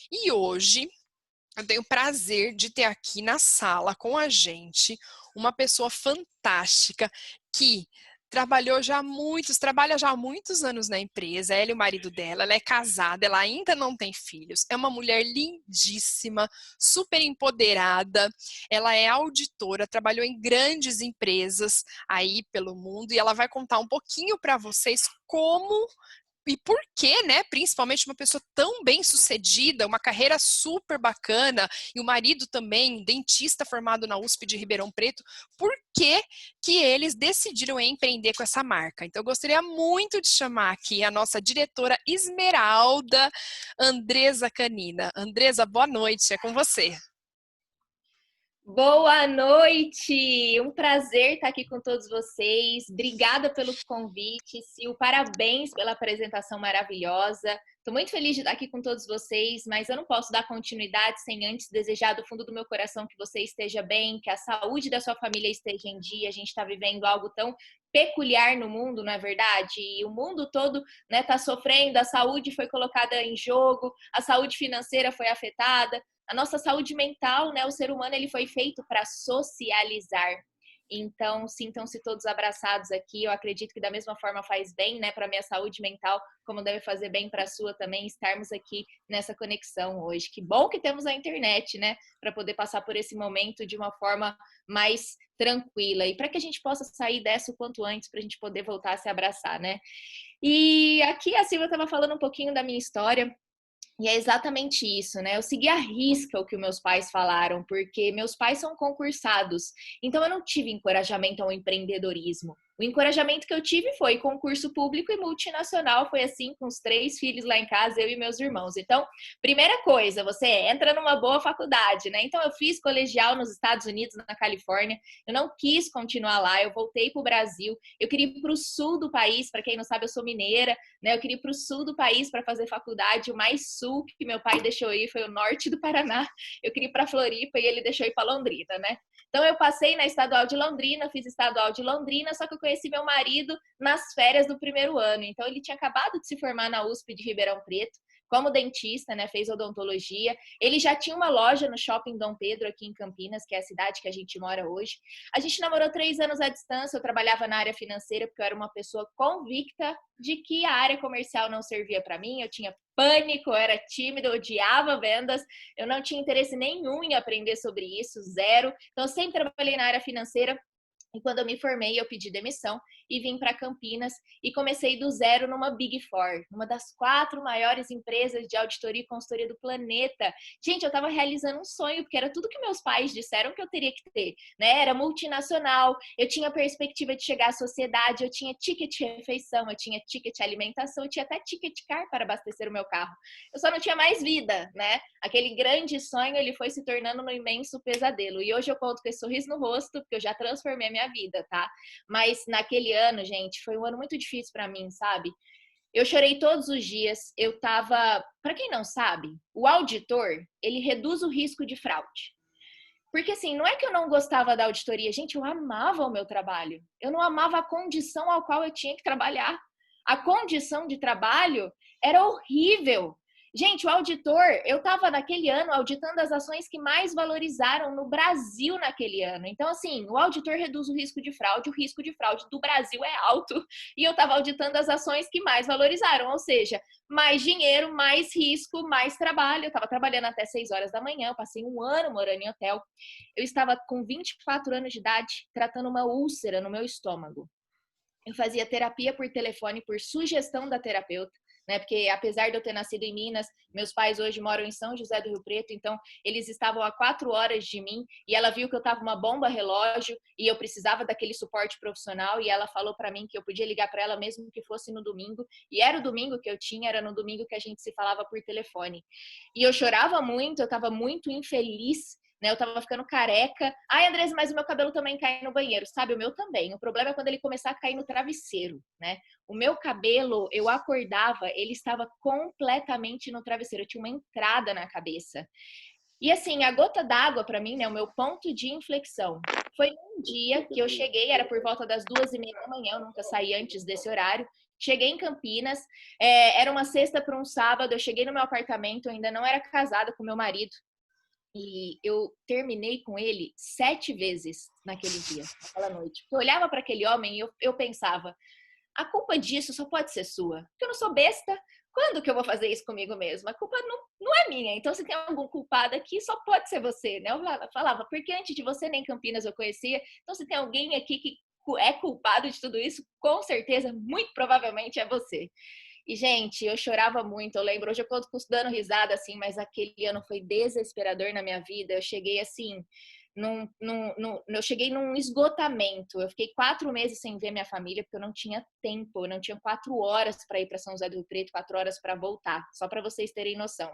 E hoje eu tenho o prazer de ter aqui na sala com a gente uma pessoa fantástica que trabalha já há muitos anos na empresa, ela e o marido dela, ela é casada, ela ainda não tem filhos, é uma mulher lindíssima, super empoderada, ela é auditora, trabalhou em grandes empresas aí pelo mundo e ela vai contar um pouquinho para vocês como e por que, né, principalmente uma pessoa tão bem sucedida, uma carreira super bacana, e o marido também, dentista formado na USP de Ribeirão Preto, por que eles decidiram empreender com essa marca? Então, eu gostaria muito de chamar aqui a nossa diretora Esmeralda Andresa Canina. Andresa, boa noite, é com você. Boa noite! Um prazer estar aqui com todos vocês. Obrigada pelos convites e o parabéns pela apresentação maravilhosa. Estou muito feliz de estar aqui com todos vocês, mas eu não posso dar continuidade sem antes desejar do fundo do meu coração que você esteja bem, que a saúde da sua família esteja em dia. A gente está vivendo algo tão peculiar no mundo, não é verdade? E o mundo todo, né, está sofrendo, a saúde foi colocada em jogo, a saúde financeira foi afetada, a nossa saúde mental, né, o ser humano ele foi feito para socializar. Então, sintam-se todos abraçados aqui. Eu acredito que da mesma forma faz bem, né, para a minha saúde mental, como deve fazer bem para a sua também, estarmos aqui nessa conexão hoje. Que bom que temos a internet, né, para poder passar por esse momento de uma forma mais tranquila e para que a gente possa sair dessa o quanto antes, para a gente poder voltar a se abraçar, né? E aqui a Silvia estava falando um pouquinho da minha história. E é exatamente isso, né? Eu segui à risca o que os meus pais falaram, porque meus pais são concursados. Então eu não tive encorajamento ao empreendedorismo. O encorajamento que eu tive foi concurso público e multinacional. Foi assim, com os 3 filhos lá em casa, eu e meus irmãos. Então, primeira coisa, você entra numa boa faculdade, né? Então eu fiz colegial nos Estados Unidos, na Califórnia. Eu não quis continuar lá, eu voltei para o Brasil. Eu queria ir para o sul do país, para quem não sabe, eu sou mineira, né? Eu queria ir para o sul do país para fazer faculdade. O mais sul que meu pai deixou ir foi o norte do Paraná. Eu queria ir para Floripa e ele deixou ir para Londrina, né? Então eu passei na Estadual de Londrina, fiz Estadual de Londrina, só que eu conheci meu marido nas férias do primeiro ano. Então ele tinha acabado de se formar na USP de Ribeirão Preto, como dentista, né? Fez odontologia. Ele já tinha uma loja no Shopping Dom Pedro aqui em Campinas, que é a cidade que a gente mora hoje. A gente namorou 3 anos à distância. Eu trabalhava na área financeira porque eu era uma pessoa convicta de que a área comercial não servia para mim. Eu tinha pânico, eu era tímida, eu odiava vendas, eu não tinha interesse nenhum em aprender sobre isso, zero. Então, eu sempre trabalhei na área financeira. E quando eu me formei, eu pedi demissão e vim para Campinas e comecei do zero numa Big Four, uma das 4 maiores empresas de auditoria e consultoria do planeta. Gente, eu estava realizando um sonho, porque era tudo que meus pais disseram que eu teria que ter, né? Era multinacional, eu tinha perspectiva de chegar à sociedade, eu tinha ticket de refeição, eu tinha ticket de alimentação, eu tinha até ticket car para abastecer o meu carro. Eu só não tinha mais vida, né? Aquele grande sonho, ele foi se tornando um imenso pesadelo. E hoje eu conto com esse sorriso no rosto, porque eu já transformei a minha vida, tá? Mas naquele ano, gente, foi um ano muito difícil para mim, sabe? Eu chorei todos os dias, eu tava... Para quem não sabe, o auditor, ele reduz o risco de fraude. Porque assim, não é que eu não gostava da auditoria, gente, eu amava o meu trabalho. Eu não amava a condição ao qual eu tinha que trabalhar. A condição de trabalho era horrível. Gente, o auditor, eu estava naquele ano auditando as ações que mais valorizaram no Brasil naquele ano. Então, assim, o auditor reduz o risco de fraude do Brasil é alto. E eu estava auditando as ações que mais valorizaram, ou seja, mais dinheiro, mais risco, mais trabalho. Eu estava trabalhando até 6 horas da manhã, eu passei um ano morando em hotel. Eu estava com 24 anos de idade, tratando uma úlcera no meu estômago. Eu fazia terapia por telefone, por sugestão da terapeuta, né? Porque apesar de eu ter nascido em Minas, meus pais hoje moram em São José do Rio Preto, então eles estavam a 4 horas de mim e ela viu que eu estava uma bomba relógio e eu precisava daquele suporte profissional e ela falou para mim que eu podia ligar para ela mesmo que fosse no domingo. E era o domingo que eu tinha, era no domingo que a gente se falava por telefone. E eu chorava muito, eu estava muito infeliz, né? Eu tava ficando careca. Ai, Andresa, mas o meu cabelo também cai no banheiro, sabe? O meu também. O problema é quando ele começar a cair no travesseiro, né? O meu cabelo, eu acordava, ele estava completamente no travesseiro. Eu tinha uma entrada na cabeça. E assim, a gota d'água para mim, né? O meu ponto de inflexão foi um dia que eu cheguei, era por volta das 2:30 da manhã, eu nunca saí antes desse horário. Cheguei em Campinas, era uma sexta para um sábado. Eu cheguei no meu apartamento, eu ainda não era casada com meu marido. E eu terminei com ele 7 vezes naquele dia, naquela noite. Eu olhava para aquele homem e eu pensava, a culpa disso só pode ser sua. Porque eu não sou besta. Quando que eu vou fazer isso comigo mesma? A culpa não é minha. Então, se tem algum culpado aqui, só pode ser você, né? Eu falava, porque antes de você nem Campinas eu conhecia. Então, se tem alguém aqui que é culpado de tudo isso, com certeza, muito provavelmente é você. E, gente, eu chorava muito, eu lembro, hoje eu conto dando risada, assim, mas aquele ano foi desesperador na minha vida. Eu cheguei, assim, eu cheguei num esgotamento. Eu fiquei 4 meses sem ver minha família, porque eu não tinha tempo, eu não tinha 4 horas para ir para São José do Rio Preto, 4 horas para voltar, só para vocês terem noção.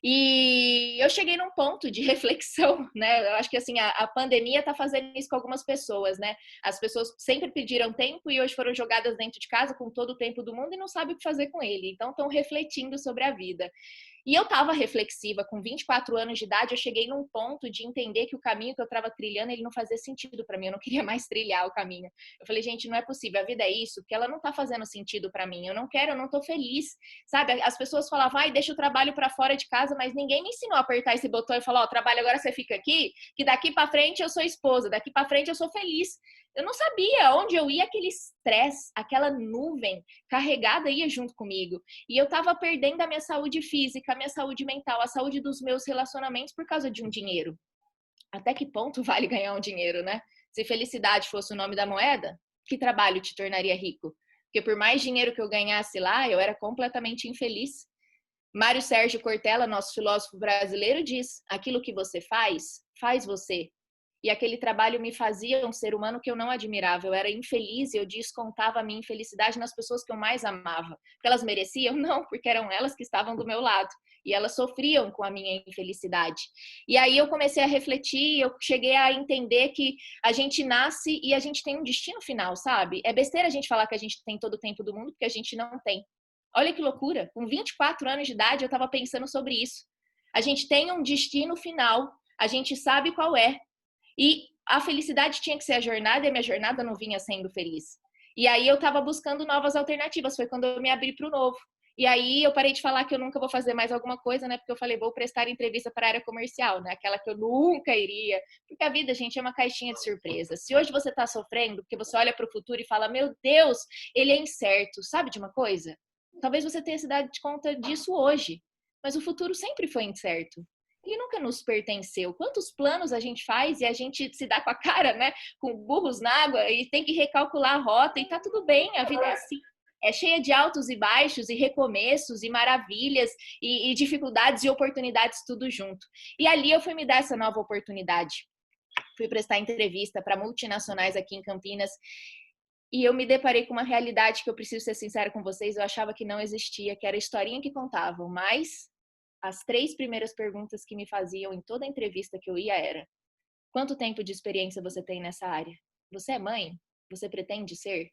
E eu cheguei num ponto de reflexão, né? Eu acho que assim, a pandemia tá fazendo isso com algumas pessoas, né? As pessoas sempre pediram tempo e hoje foram jogadas dentro de casa com todo o tempo do mundo e não sabem o que fazer com ele. Então estão refletindo sobre a vida. E eu estava reflexiva, com 24 anos de idade, eu cheguei num ponto de entender que o caminho que eu estava trilhando, ele não fazia sentido para mim, eu não queria mais trilhar o caminho. Eu falei, gente, não é possível, a vida é isso, porque ela não tá fazendo sentido para mim, eu não quero, eu não tô feliz, sabe? As pessoas falavam, vai, deixa o trabalho para fora de casa, mas ninguém me ensinou a apertar esse botão e falar, ó, trabalho agora você fica aqui, que daqui para frente eu sou esposa, daqui para frente eu sou feliz. Eu não sabia onde eu ia, aquele estresse, aquela nuvem carregada ia junto comigo. E eu tava perdendo a minha saúde física, a minha saúde mental, a saúde dos meus relacionamentos por causa de um dinheiro. Até que ponto vale ganhar um dinheiro, né? Se felicidade fosse o nome da moeda, que trabalho te tornaria rico? Porque por mais dinheiro que eu ganhasse lá, eu era completamente infeliz. Mário Sérgio Cortella, nosso filósofo brasileiro, diz: aquilo que você faz, faz você. E aquele trabalho me fazia um ser humano que eu não admirava. Eu era infeliz e eu descontava a minha infelicidade nas pessoas que eu mais amava. Porque elas mereciam? Não, porque eram elas que estavam do meu lado. E elas sofriam com a minha infelicidade. E aí eu comecei a refletir, eu cheguei a entender que a gente nasce e a gente tem um destino final, sabe? É besteira a gente falar que a gente tem todo o tempo do mundo, porque a gente não tem. Olha que loucura, com 24 anos de idade eu estava pensando sobre isso. A gente tem um destino final, a gente sabe qual é, e a felicidade tinha que ser a jornada e a minha jornada não vinha sendo feliz. E aí eu estava buscando novas alternativas, foi quando eu me abri para o novo. E aí eu parei de falar que eu nunca vou fazer mais alguma coisa, né? Porque eu falei, vou prestar entrevista para a área comercial, né? Aquela que eu nunca iria. Porque a vida, gente, é uma caixinha de surpresas. Se hoje você está sofrendo, porque você olha para o futuro e fala, meu Deus, ele é incerto, sabe de uma coisa? Talvez você tenha se dado conta disso hoje, mas o futuro sempre foi incerto. Ele nunca nos pertenceu. Quantos planos a gente faz e a gente se dá com a cara, né? Com burros na água e tem que recalcular a rota e tá tudo bem, a vida é assim. É cheia de altos e baixos e recomeços e maravilhas e dificuldades e oportunidades tudo junto. E ali eu fui me dar essa nova oportunidade. Fui prestar entrevista para multinacionais aqui em Campinas e eu me deparei com uma realidade que eu preciso ser sincera com vocês, eu achava que não existia, que era a historinha que contavam, mas as 3 primeiras perguntas que me faziam em toda entrevista que eu ia era: quanto tempo de experiência você tem nessa área? Você é mãe? Você pretende ser?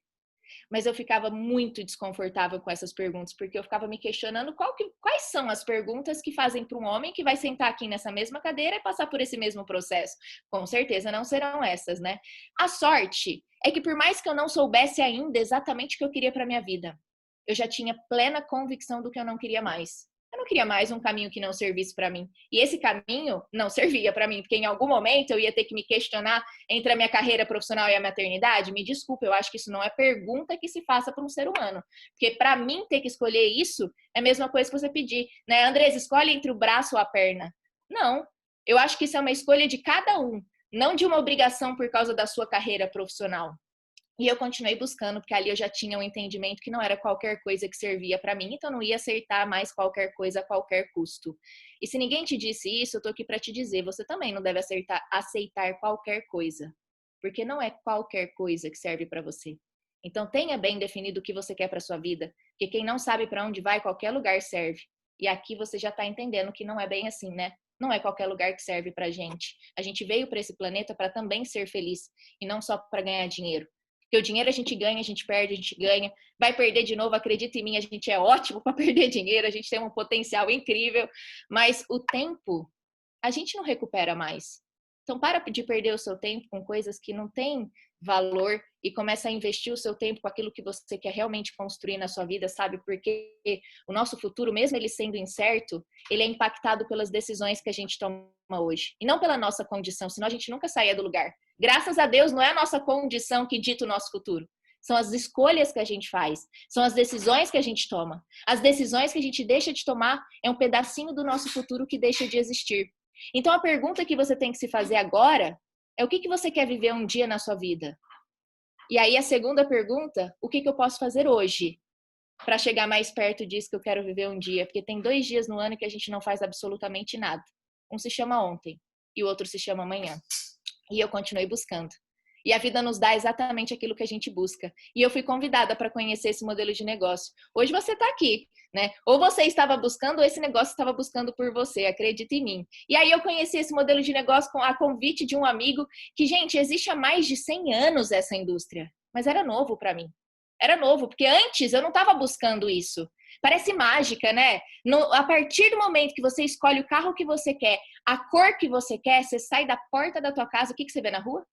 Mas eu ficava muito desconfortável com essas perguntas, porque eu ficava me questionando quais são as perguntas que fazem para um homem que vai sentar aqui nessa mesma cadeira e passar por esse mesmo processo. Com certeza não serão essas, né? A sorte é que por mais que eu não soubesse ainda exatamente o que eu queria para minha vida, eu já tinha plena convicção do que eu não queria mais. Eu não queria mais um caminho que não servisse para mim. E esse caminho não servia para mim, porque em algum momento eu ia ter que me questionar entre a minha carreira profissional e a maternidade. Me desculpa, eu acho que isso não é pergunta que se faça para um ser humano. Porque para mim ter que escolher isso é a mesma coisa que você pedir, né? Andressa, escolhe entre o braço ou a perna. Não. Eu acho que isso é uma escolha de cada um, não de uma obrigação por causa da sua carreira profissional. E eu continuei buscando, porque ali eu já tinha um entendimento que não era qualquer coisa que servia para mim, então não ia acertar mais qualquer coisa a qualquer custo. E se ninguém te disse isso, eu tô aqui para te dizer, você também não deve aceitar qualquer coisa, porque não é qualquer coisa que serve para você. Então tenha bem definido o que você quer para sua vida, porque quem não sabe para onde vai, qualquer lugar serve. E aqui você já tá entendendo que não é bem assim, né? Não é qualquer lugar que serve pra gente. A gente veio para esse planeta para também ser feliz e não só para ganhar dinheiro. Porque o dinheiro a gente ganha, a gente perde, a gente ganha. Vai perder de novo, acredita em mim, a gente é ótimo para perder dinheiro, a gente tem um potencial incrível. Mas o tempo, a gente não recupera mais. Então, para de perder o seu tempo com coisas que não têm valor e começa a investir o seu tempo com aquilo que você quer realmente construir na sua vida, sabe? Porque o nosso futuro, mesmo ele sendo incerto, ele é impactado pelas decisões que a gente toma hoje. E não pela nossa condição, senão a gente nunca saía do lugar. Graças a Deus, não é a nossa condição que dita o nosso futuro. São as escolhas que a gente faz, são as decisões que a gente toma. As decisões que a gente deixa de tomar é um pedacinho do nosso futuro que deixa de existir. Então, a pergunta que você tem que se fazer agora é o que você quer viver um dia na sua vida? E aí, a segunda pergunta, o que eu posso fazer hoje para chegar mais perto disso que eu quero viver um dia? Porque tem 2 dias no ano que a gente não faz absolutamente nada. Um se chama ontem e o outro se chama amanhã. E eu continuei buscando. E a vida nos dá exatamente aquilo que a gente busca. E eu fui convidada para conhecer esse modelo de negócio. Hoje você está aqui. né? Ou você estava buscando, ou esse negócio estava buscando por você, acredita em mim. E aí eu conheci esse modelo de negócio a convite de um amigo que, gente, existe há mais de 100 anos essa indústria, mas era novo para mim. Era novo, porque antes eu não estava buscando isso. Parece mágica, né? A partir do momento que você escolhe o carro que você quer, a cor que você quer, você sai da porta da tua casa, o que você vê na rua?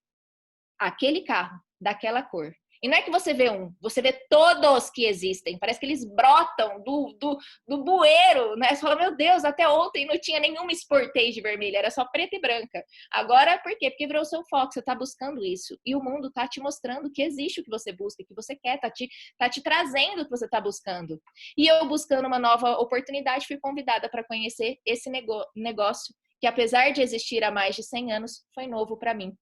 Aquele carro, daquela cor. E não é que você vê um, você vê todos que existem. Parece que eles brotam do bueiro, né? Você fala, meu Deus, até ontem não tinha nenhuma Sportage vermelha, era só preta e branca. Agora, por quê? Porque virou o seu foco, você tá buscando isso. E o mundo tá te mostrando que existe o que você busca, o que você quer, tá te trazendo o que você tá buscando. E eu, buscando uma nova oportunidade, fui convidada para conhecer esse negócio, que apesar de existir há mais de 100 anos, foi novo para mim.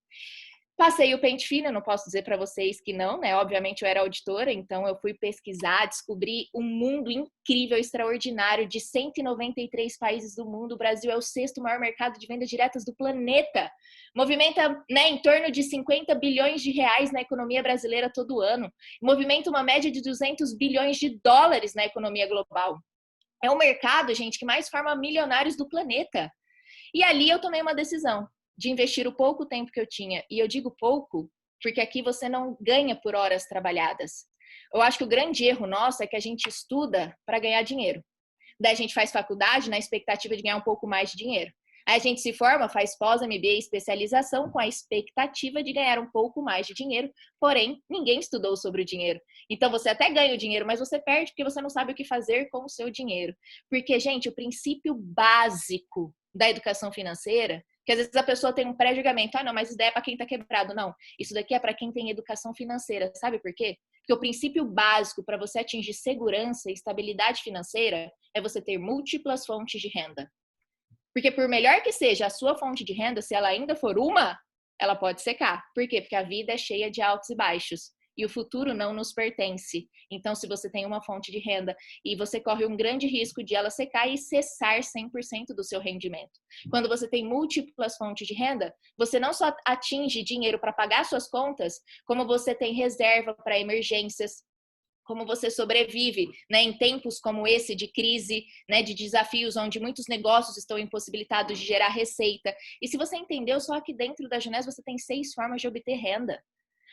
Passei o pente fino, eu não posso dizer para vocês que não, né? Obviamente eu era auditora, então eu fui pesquisar, descobri um mundo incrível, extraordinário, de 193 países do mundo. O Brasil é o 6º maior mercado de vendas diretas do planeta. Movimenta, né, em torno de 50 bilhões de reais na economia brasileira todo ano. Movimenta uma média de 200 bilhões de dólares na economia global. É o mercado, gente, que mais forma milionários do planeta. E ali eu tomei uma decisão de investir o pouco tempo que eu tinha. E eu digo pouco, porque aqui você não ganha por horas trabalhadas. Eu acho que o grande erro nosso é que a gente estuda para ganhar dinheiro. Daí a gente faz faculdade na expectativa de ganhar um pouco mais de dinheiro. Aí a gente se forma, faz pós-MBA, especialização com a expectativa de ganhar um pouco mais de dinheiro, porém, ninguém estudou sobre o dinheiro. Então você até ganha o dinheiro, mas você perde porque você não sabe o que fazer com o seu dinheiro. Porque, gente, o princípio básico da educação financeira, que às vezes a pessoa tem um pré-julgamento, não, mas isso daí é para quem está quebrado. Não, isso daqui é para quem tem educação financeira. Sabe por quê? Porque o princípio básico para você atingir segurança e estabilidade financeira é você ter múltiplas fontes de renda. Porque por melhor que seja a sua fonte de renda, se ela ainda for uma, ela pode secar. Por quê? Porque a vida é cheia de altos e baixos. E o futuro não nos pertence. Então, se você tem uma fonte de renda e você corre um grande risco de ela secar e cessar 100% do seu rendimento. Quando você tem múltiplas fontes de renda, você não só atinge dinheiro para pagar suas contas, como você tem reserva para emergências, como você sobrevive, né, em tempos como esse de crise, né, de desafios onde muitos negócios estão impossibilitados de gerar receita. E se você entendeu, só aqui dentro da Junés você tem 6 formas de obter renda.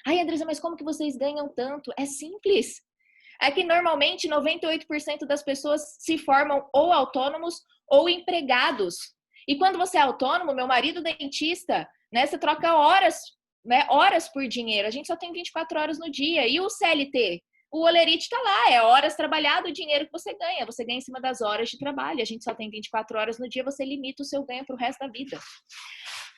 Ai, Andressa, mas como que vocês ganham tanto? É simples. É que normalmente 98% das pessoas se formam ou autônomos ou empregados. E quando você é autônomo, meu marido dentista, né, você troca horas, né, horas por dinheiro. A gente só tem 24 horas no dia. E o CLT? O Olerite está lá, é horas trabalhadas, o dinheiro que você ganha. Você ganha em cima das horas de trabalho. A gente só tem 24 horas no dia, você limita o seu ganho para o resto da vida.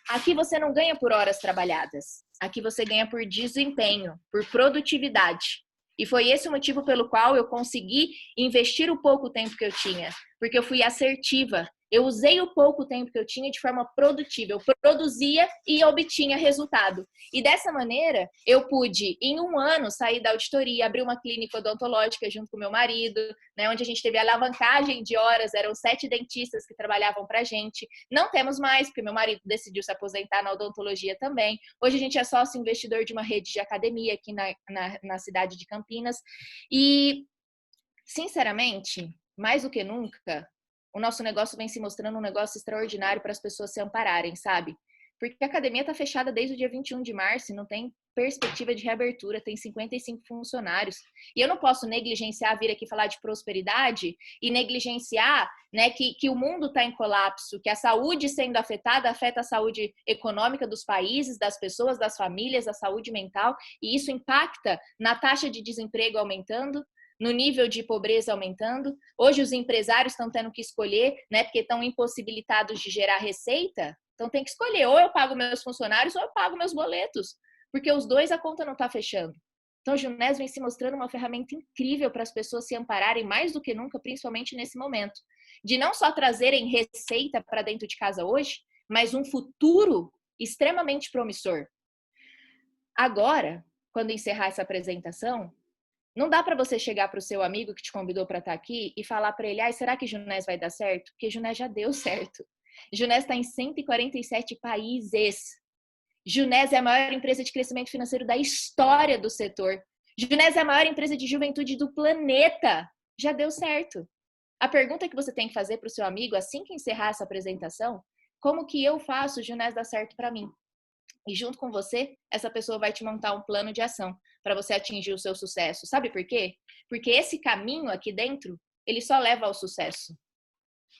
Aqui você não ganha por horas trabalhadas. Aqui você ganha por desempenho, por produtividade. E foi esse o motivo pelo qual eu consegui investir o pouco tempo que eu tinha. Porque eu fui assertiva. Eu usei o pouco tempo que eu tinha de forma produtiva. Eu produzia e obtinha resultado. E dessa maneira, eu pude, em um ano, sair da auditoria, abrir uma clínica odontológica junto com meu marido, né, onde a gente teve alavancagem de horas, eram 7 dentistas que trabalhavam pra gente. Não temos mais, porque meu marido decidiu se aposentar na odontologia também. Hoje a gente é sócio investidor de uma rede de academia aqui na cidade de Campinas. E, sinceramente, mais do que nunca, o nosso negócio vem se mostrando um negócio extraordinário para as pessoas se ampararem, sabe? Porque a academia está fechada desde o dia 21 de março e não tem perspectiva de reabertura, tem 55 funcionários. E eu não posso negligenciar, vir aqui falar de prosperidade e negligenciar, né, que o mundo está em colapso, que a saúde sendo afetada afeta a saúde econômica dos países, das pessoas, das famílias, a saúde mental, e isso impacta na taxa de desemprego aumentando, no nível de pobreza aumentando. Hoje os empresários estão tendo que escolher, né, porque estão impossibilitados de gerar receita. Então tem que escolher, ou eu pago meus funcionários ou eu pago meus boletos, porque os dois a conta não está fechando. Então o Junés vem se mostrando uma ferramenta incrível para as pessoas se ampararem mais do que nunca, principalmente nesse momento, de não só trazerem receita para dentro de casa hoje, mas um futuro extremamente promissor. Agora, quando encerrar essa apresentação, não dá para você chegar para o seu amigo que te convidou para estar aqui e falar para ele, será que Junés vai dar certo? Porque Junés já deu certo. Junés está em 147 países. Junés é a maior empresa de crescimento financeiro da história do setor. Junés é a maior empresa de juventude do planeta. Já deu certo. A pergunta que você tem que fazer para o seu amigo assim que encerrar essa apresentação, como que eu faço o Junés dar certo para mim? E junto com você, essa pessoa vai te montar um plano de ação para você atingir o seu sucesso. Sabe por quê? Porque esse caminho aqui dentro, ele só leva ao sucesso.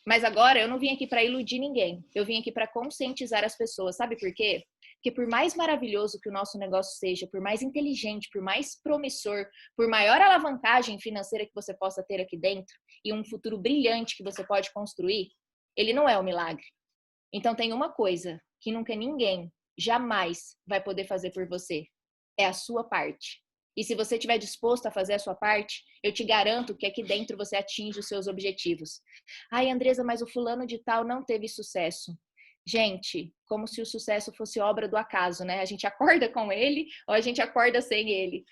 Mas agora eu não vim aqui para iludir ninguém. Eu vim aqui para conscientizar as pessoas. Sabe por quê? Porque por mais maravilhoso que o nosso negócio seja, por mais inteligente, por mais promissor, por maior alavancagem financeira que você possa ter aqui dentro e um futuro brilhante que você pode construir, ele não é um milagre. Então tem uma coisa que nunca ninguém jamais vai poder fazer por você. É a sua parte. E se você estiver disposto a fazer a sua parte, eu te garanto que aqui dentro você atinge os seus objetivos. Ai, Andresa, mas o fulano de tal não teve sucesso. Gente, como se o sucesso fosse obra do acaso, né? A gente acorda com ele ou a gente acorda sem ele.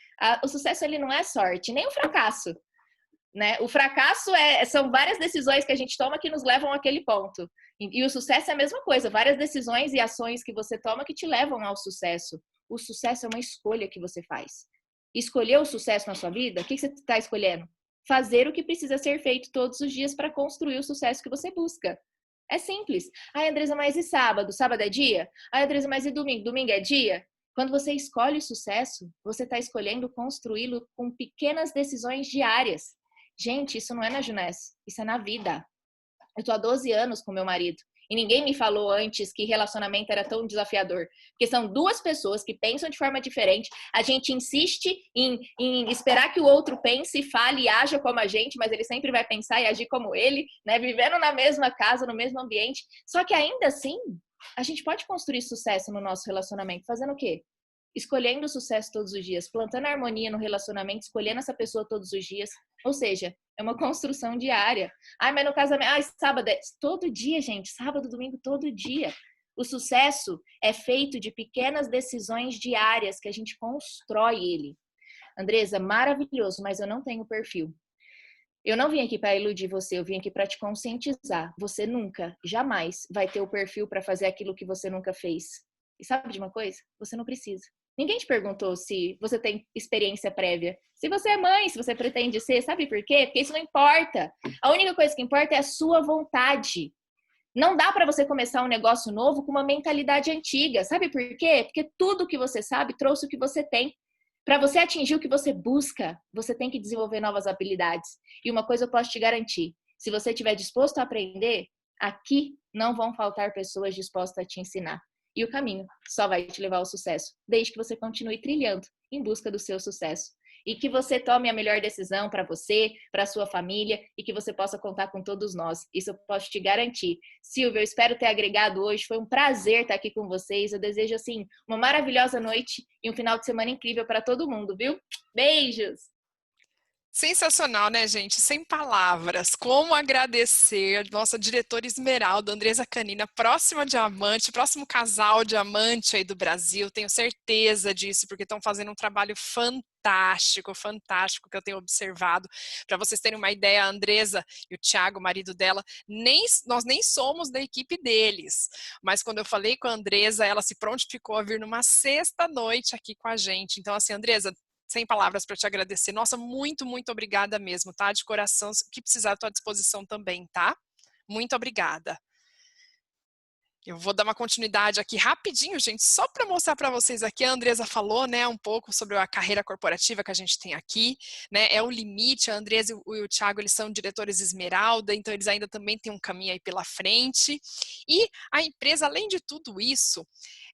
O sucesso, ele não é sorte, nem o fracasso. Né? O fracasso são várias decisões que a gente toma que nos levam àquele ponto. E o sucesso é a mesma coisa, várias decisões e ações que você toma que te levam ao sucesso. O sucesso é uma escolha que você faz. Escolher o sucesso na sua vida, o que você está escolhendo? Fazer o que precisa ser feito todos os dias para construir o sucesso que você busca. É simples. Ai, Andresa, mas e sábado? Sábado é dia? Ai, Andresa, mas e domingo? Domingo é dia? Quando você escolhe o sucesso, você está escolhendo construí-lo com pequenas decisões diárias. Gente, isso não é na Junés, isso é na vida. Eu tô há 12 anos com meu marido e ninguém me falou antes que relacionamento era tão desafiador. Porque são duas pessoas que pensam de forma diferente. A gente insiste em esperar que o outro pense, fale e haja como a gente, mas ele sempre vai pensar e agir como ele, né? Vivendo na mesma casa, no mesmo ambiente. Só que ainda assim, a gente pode construir sucesso no nosso relacionamento. Fazendo o quê? Escolhendo o sucesso todos os dias, plantando harmonia no relacionamento, escolhendo essa pessoa todos os dias. Ou seja, é uma construção diária. Ai, mas no casamento, ai, sábado é todo dia, gente, sábado, domingo, todo dia. O sucesso é feito de pequenas decisões diárias que a gente constrói ele. Andresa, maravilhoso, mas eu não tenho perfil. Eu não vim aqui para iludir você, eu vim aqui para te conscientizar. Você nunca, jamais vai ter o perfil para fazer aquilo que você nunca fez. E sabe de uma coisa? Você não precisa. Ninguém te perguntou se você tem experiência prévia. Se você é mãe, se você pretende ser, sabe por quê? Porque isso não importa. A única coisa que importa é a sua vontade. Não dá para você começar um negócio novo com uma mentalidade antiga. Sabe por quê? Porque tudo que você sabe trouxe o que você tem. Para você atingir o que você busca, você tem que desenvolver novas habilidades. E uma coisa eu posso te garantir: se você estiver disposto a aprender, aqui não vão faltar pessoas dispostas a te ensinar. E o caminho só vai te levar ao sucesso, desde que você continue trilhando em busca do seu sucesso. E que você tome a melhor decisão para você, para sua família e que você possa contar com todos nós. Isso eu posso te garantir. Silvia, eu espero ter agregado hoje. Foi um prazer estar aqui com vocês. Eu desejo, assim, uma maravilhosa noite e um final de semana incrível para todo mundo, viu? Beijos! Sensacional, né, gente? Sem palavras. Como agradecer nossa diretora Esmeralda, Andresa Canina, próxima diamante, próximo casal diamante aí do Brasil. Tenho certeza disso, porque estão fazendo um trabalho fantástico, fantástico que eu tenho observado. Para vocês terem uma ideia, a Andresa e o Thiago, o marido dela, nós nem somos da equipe deles. Mas quando eu falei com a Andresa, ela se prontificou a vir numa sexta-noite aqui com a gente. Então, assim, Andresa, sem palavras para te agradecer. Nossa, muito, muito obrigada mesmo, tá? De coração, que precisar, estou à disposição também, tá? Muito obrigada. Eu vou dar uma continuidade aqui rapidinho, gente, só para mostrar para vocês aqui. A Andresa falou, né, um pouco sobre a carreira corporativa que a gente tem aqui, né? É o limite. A Andresa e o Thiago, eles são diretores Esmeralda, então eles ainda também têm um caminho aí pela frente. E a empresa, além de tudo isso,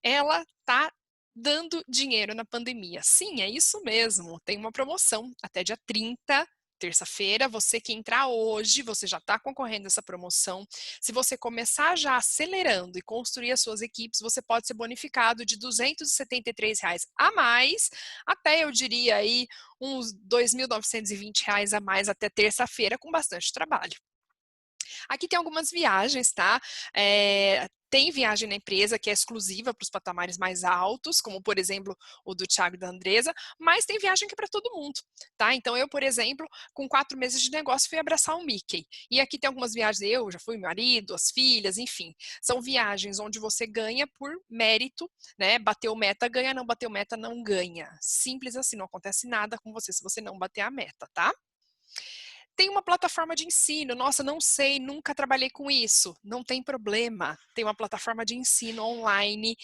ela está dando dinheiro na pandemia. Sim, é isso mesmo. Tem uma promoção até dia 30, terça-feira. Você que entrar hoje, você já está concorrendo a essa promoção. Se você começar já acelerando e construir as suas equipes, você pode ser bonificado de R$ 273 a mais, até eu diria aí uns R$ 2.920 a mais até terça-feira, com bastante trabalho. Aqui tem algumas viagens, tá? Tem viagem na empresa que é exclusiva para os patamares mais altos, como, por exemplo, o do Thiago e da Andresa, mas tem viagem que é para todo mundo, tá? Então, eu, por exemplo, com 4 meses de negócio, fui abraçar o Mickey. E aqui tem algumas viagens, eu já fui, meu marido, as filhas, enfim. São viagens onde você ganha por mérito, né? Bateu meta, ganha, não bateu meta, não ganha. Simples assim, não acontece nada com você se você não bater a meta, tá? tem uma plataforma de ensino. Nossa, não sei, nunca trabalhei com isso. Não tem problema. Tem uma plataforma de ensino online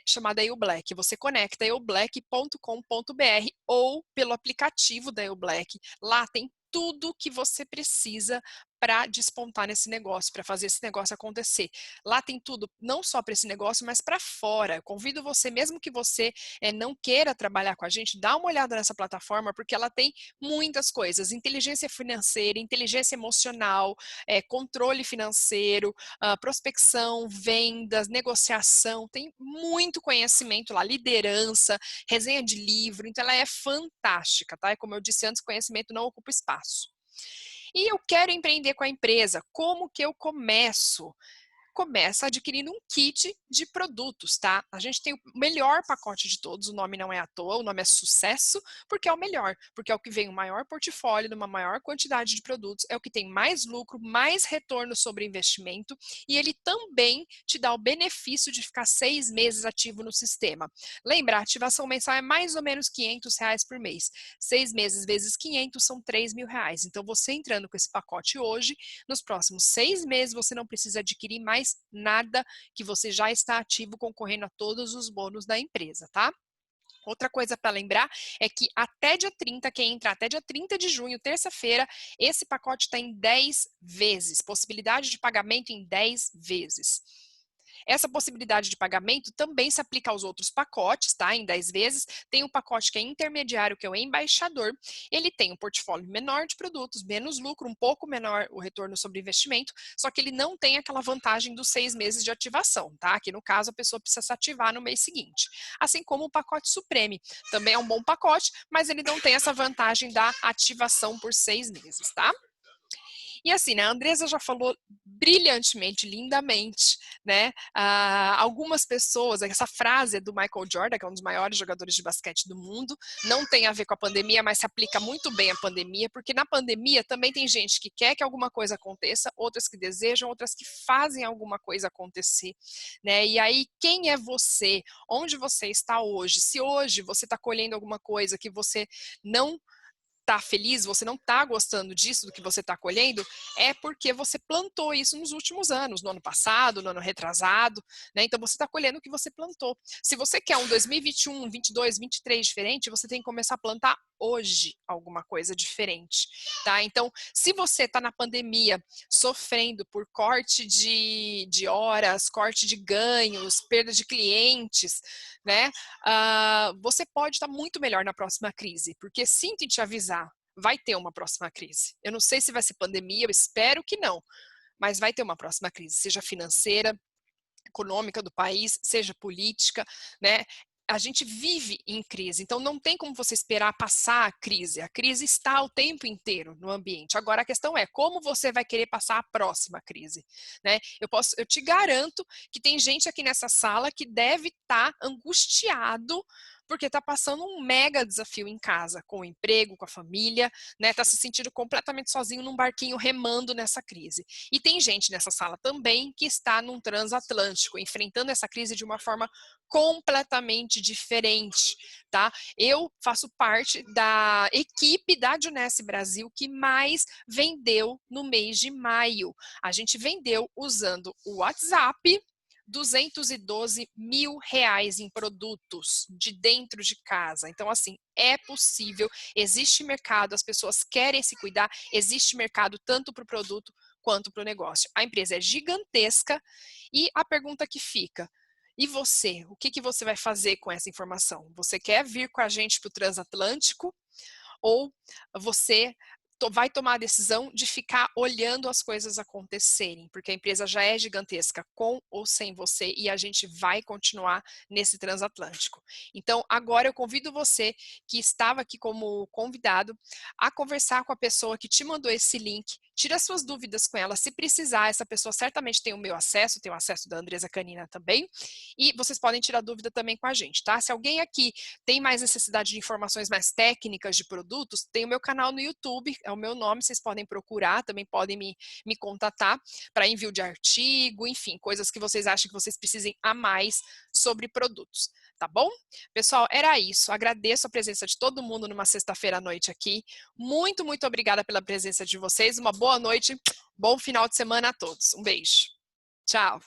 chamada EUBlack. Você conecta eublack.com.br ou pelo aplicativo da EUBlack. Lá tem tudo que você precisa para despontar nesse negócio, para fazer esse negócio acontecer. Lá tem tudo, não só para esse negócio, mas para fora. Eu convido você, mesmo que você não queira trabalhar com a gente, dá uma olhada nessa plataforma, porque ela tem muitas coisas: inteligência financeira, inteligência emocional, controle financeiro, prospecção, vendas, negociação, tem muito conhecimento lá, liderança, resenha de livro, então ela é fantástica, tá? E como eu disse antes, conhecimento não ocupa espaço. E eu quero empreender com a empresa, como que eu começo? Começa adquirindo um kit de produtos, tá? A gente tem o melhor pacote de todos, o nome não é à toa, o nome é Sucesso, porque é o melhor, porque é o que vem o maior portfólio, numa maior quantidade de produtos, é o que tem mais lucro, mais retorno sobre investimento, e ele também te dá o benefício de ficar 6 meses ativo no sistema. Lembra, a ativação mensal é mais ou menos R$ 500 por mês. 6 meses vezes 500 são R$ 3.000. Então, você entrando com esse pacote hoje, nos próximos 6 meses você não precisa adquirir mais nada, que você já está ativo concorrendo a todos os bônus da empresa, tá? Outra coisa para lembrar é que até dia 30, quem entrar até dia 30 de junho, terça-feira, esse pacote está em 10 vezes, possibilidade de pagamento em 10 vezes. Essa possibilidade de pagamento também se aplica aos outros pacotes, tá? Em 10 vezes. Tem um pacote que é intermediário, que é o embaixador. Ele tem um portfólio menor de produtos, menos lucro, um pouco menor o retorno sobre investimento, só que ele não tem aquela vantagem dos 6 meses de ativação, tá? Aqui no caso, a pessoa precisa se ativar no mês seguinte. Assim como o pacote Supreme. Também é um bom pacote, mas ele não tem essa vantagem da ativação por 6 meses, tá? E assim, né, a Andresa já falou brilhantemente, lindamente, né? Algumas pessoas, essa frase é do Michael Jordan, que é um dos maiores jogadores de basquete do mundo, não tem a ver com a pandemia, mas se aplica muito bem à pandemia, porque na pandemia também tem gente que quer que alguma coisa aconteça, outras que desejam, outras que fazem alguma coisa acontecer, né? E aí, quem é você? Onde você está hoje? Se hoje você está colhendo alguma coisa que você não tá feliz, você não tá gostando disso, do que você tá colhendo, é porque você plantou isso nos últimos anos, no ano passado, no ano retrasado, né? Então você tá colhendo o que você plantou. Se você quer um 2021, 22, 23 diferente, você tem que começar a plantar hoje alguma coisa diferente, tá? Então, se você tá na pandemia sofrendo por corte de horas, corte de ganhos, perda de clientes, né? Você pode estar muito melhor na próxima crise, porque sinto em te avisar, vai ter uma próxima crise. Eu não sei se vai ser pandemia, eu espero que não, mas vai ter uma próxima crise, seja financeira, econômica do país, seja política, né? A gente vive em crise, então não tem como você esperar passar a crise está o tempo inteiro no ambiente. Agora a questão é como você vai querer passar a próxima crise, né? Eu te garanto que tem gente aqui nessa sala que deve estar angustiado porque está passando um mega desafio em casa, com o emprego, com a família, né? Está se sentindo completamente sozinho num barquinho remando nessa crise. E tem gente nessa sala também que está num transatlântico, enfrentando essa crise de uma forma completamente diferente, tá? Eu faço parte da equipe da Junesse Brasil que mais vendeu no mês de maio. A gente vendeu usando o WhatsApp, R$ 212 mil em produtos de dentro de casa. Então, assim, é possível, existe mercado, as pessoas querem se cuidar, existe mercado tanto para o produto quanto para o negócio. A empresa é gigantesca e a pergunta que fica: e você? O que você vai fazer com essa informação? Você quer vir com a gente para o transatlântico? Ou você vai tomar a decisão de ficar olhando as coisas acontecerem, porque a empresa já é gigantesca, com ou sem você, e a gente vai continuar nesse transatlântico. Então, agora eu convido você, que estava aqui como convidado, a conversar com a pessoa que te mandou esse link, tira suas dúvidas com ela, se precisar, essa pessoa certamente tem o meu acesso, tem o acesso da Andresa Canina também, e vocês podem tirar dúvida também com a gente, tá? Se alguém aqui tem mais necessidade de informações mais técnicas de produtos, tem o meu canal no YouTube, é o meu nome, vocês podem procurar, também podem me contatar para envio de artigo, enfim, coisas que vocês acham que vocês precisem a mais sobre produtos, tá bom? Pessoal, era isso. Agradeço a presença de todo mundo numa sexta-feira à noite aqui. Muito, muito obrigada pela presença de vocês. Uma boa noite, bom final de semana a todos. Um beijo. Tchau.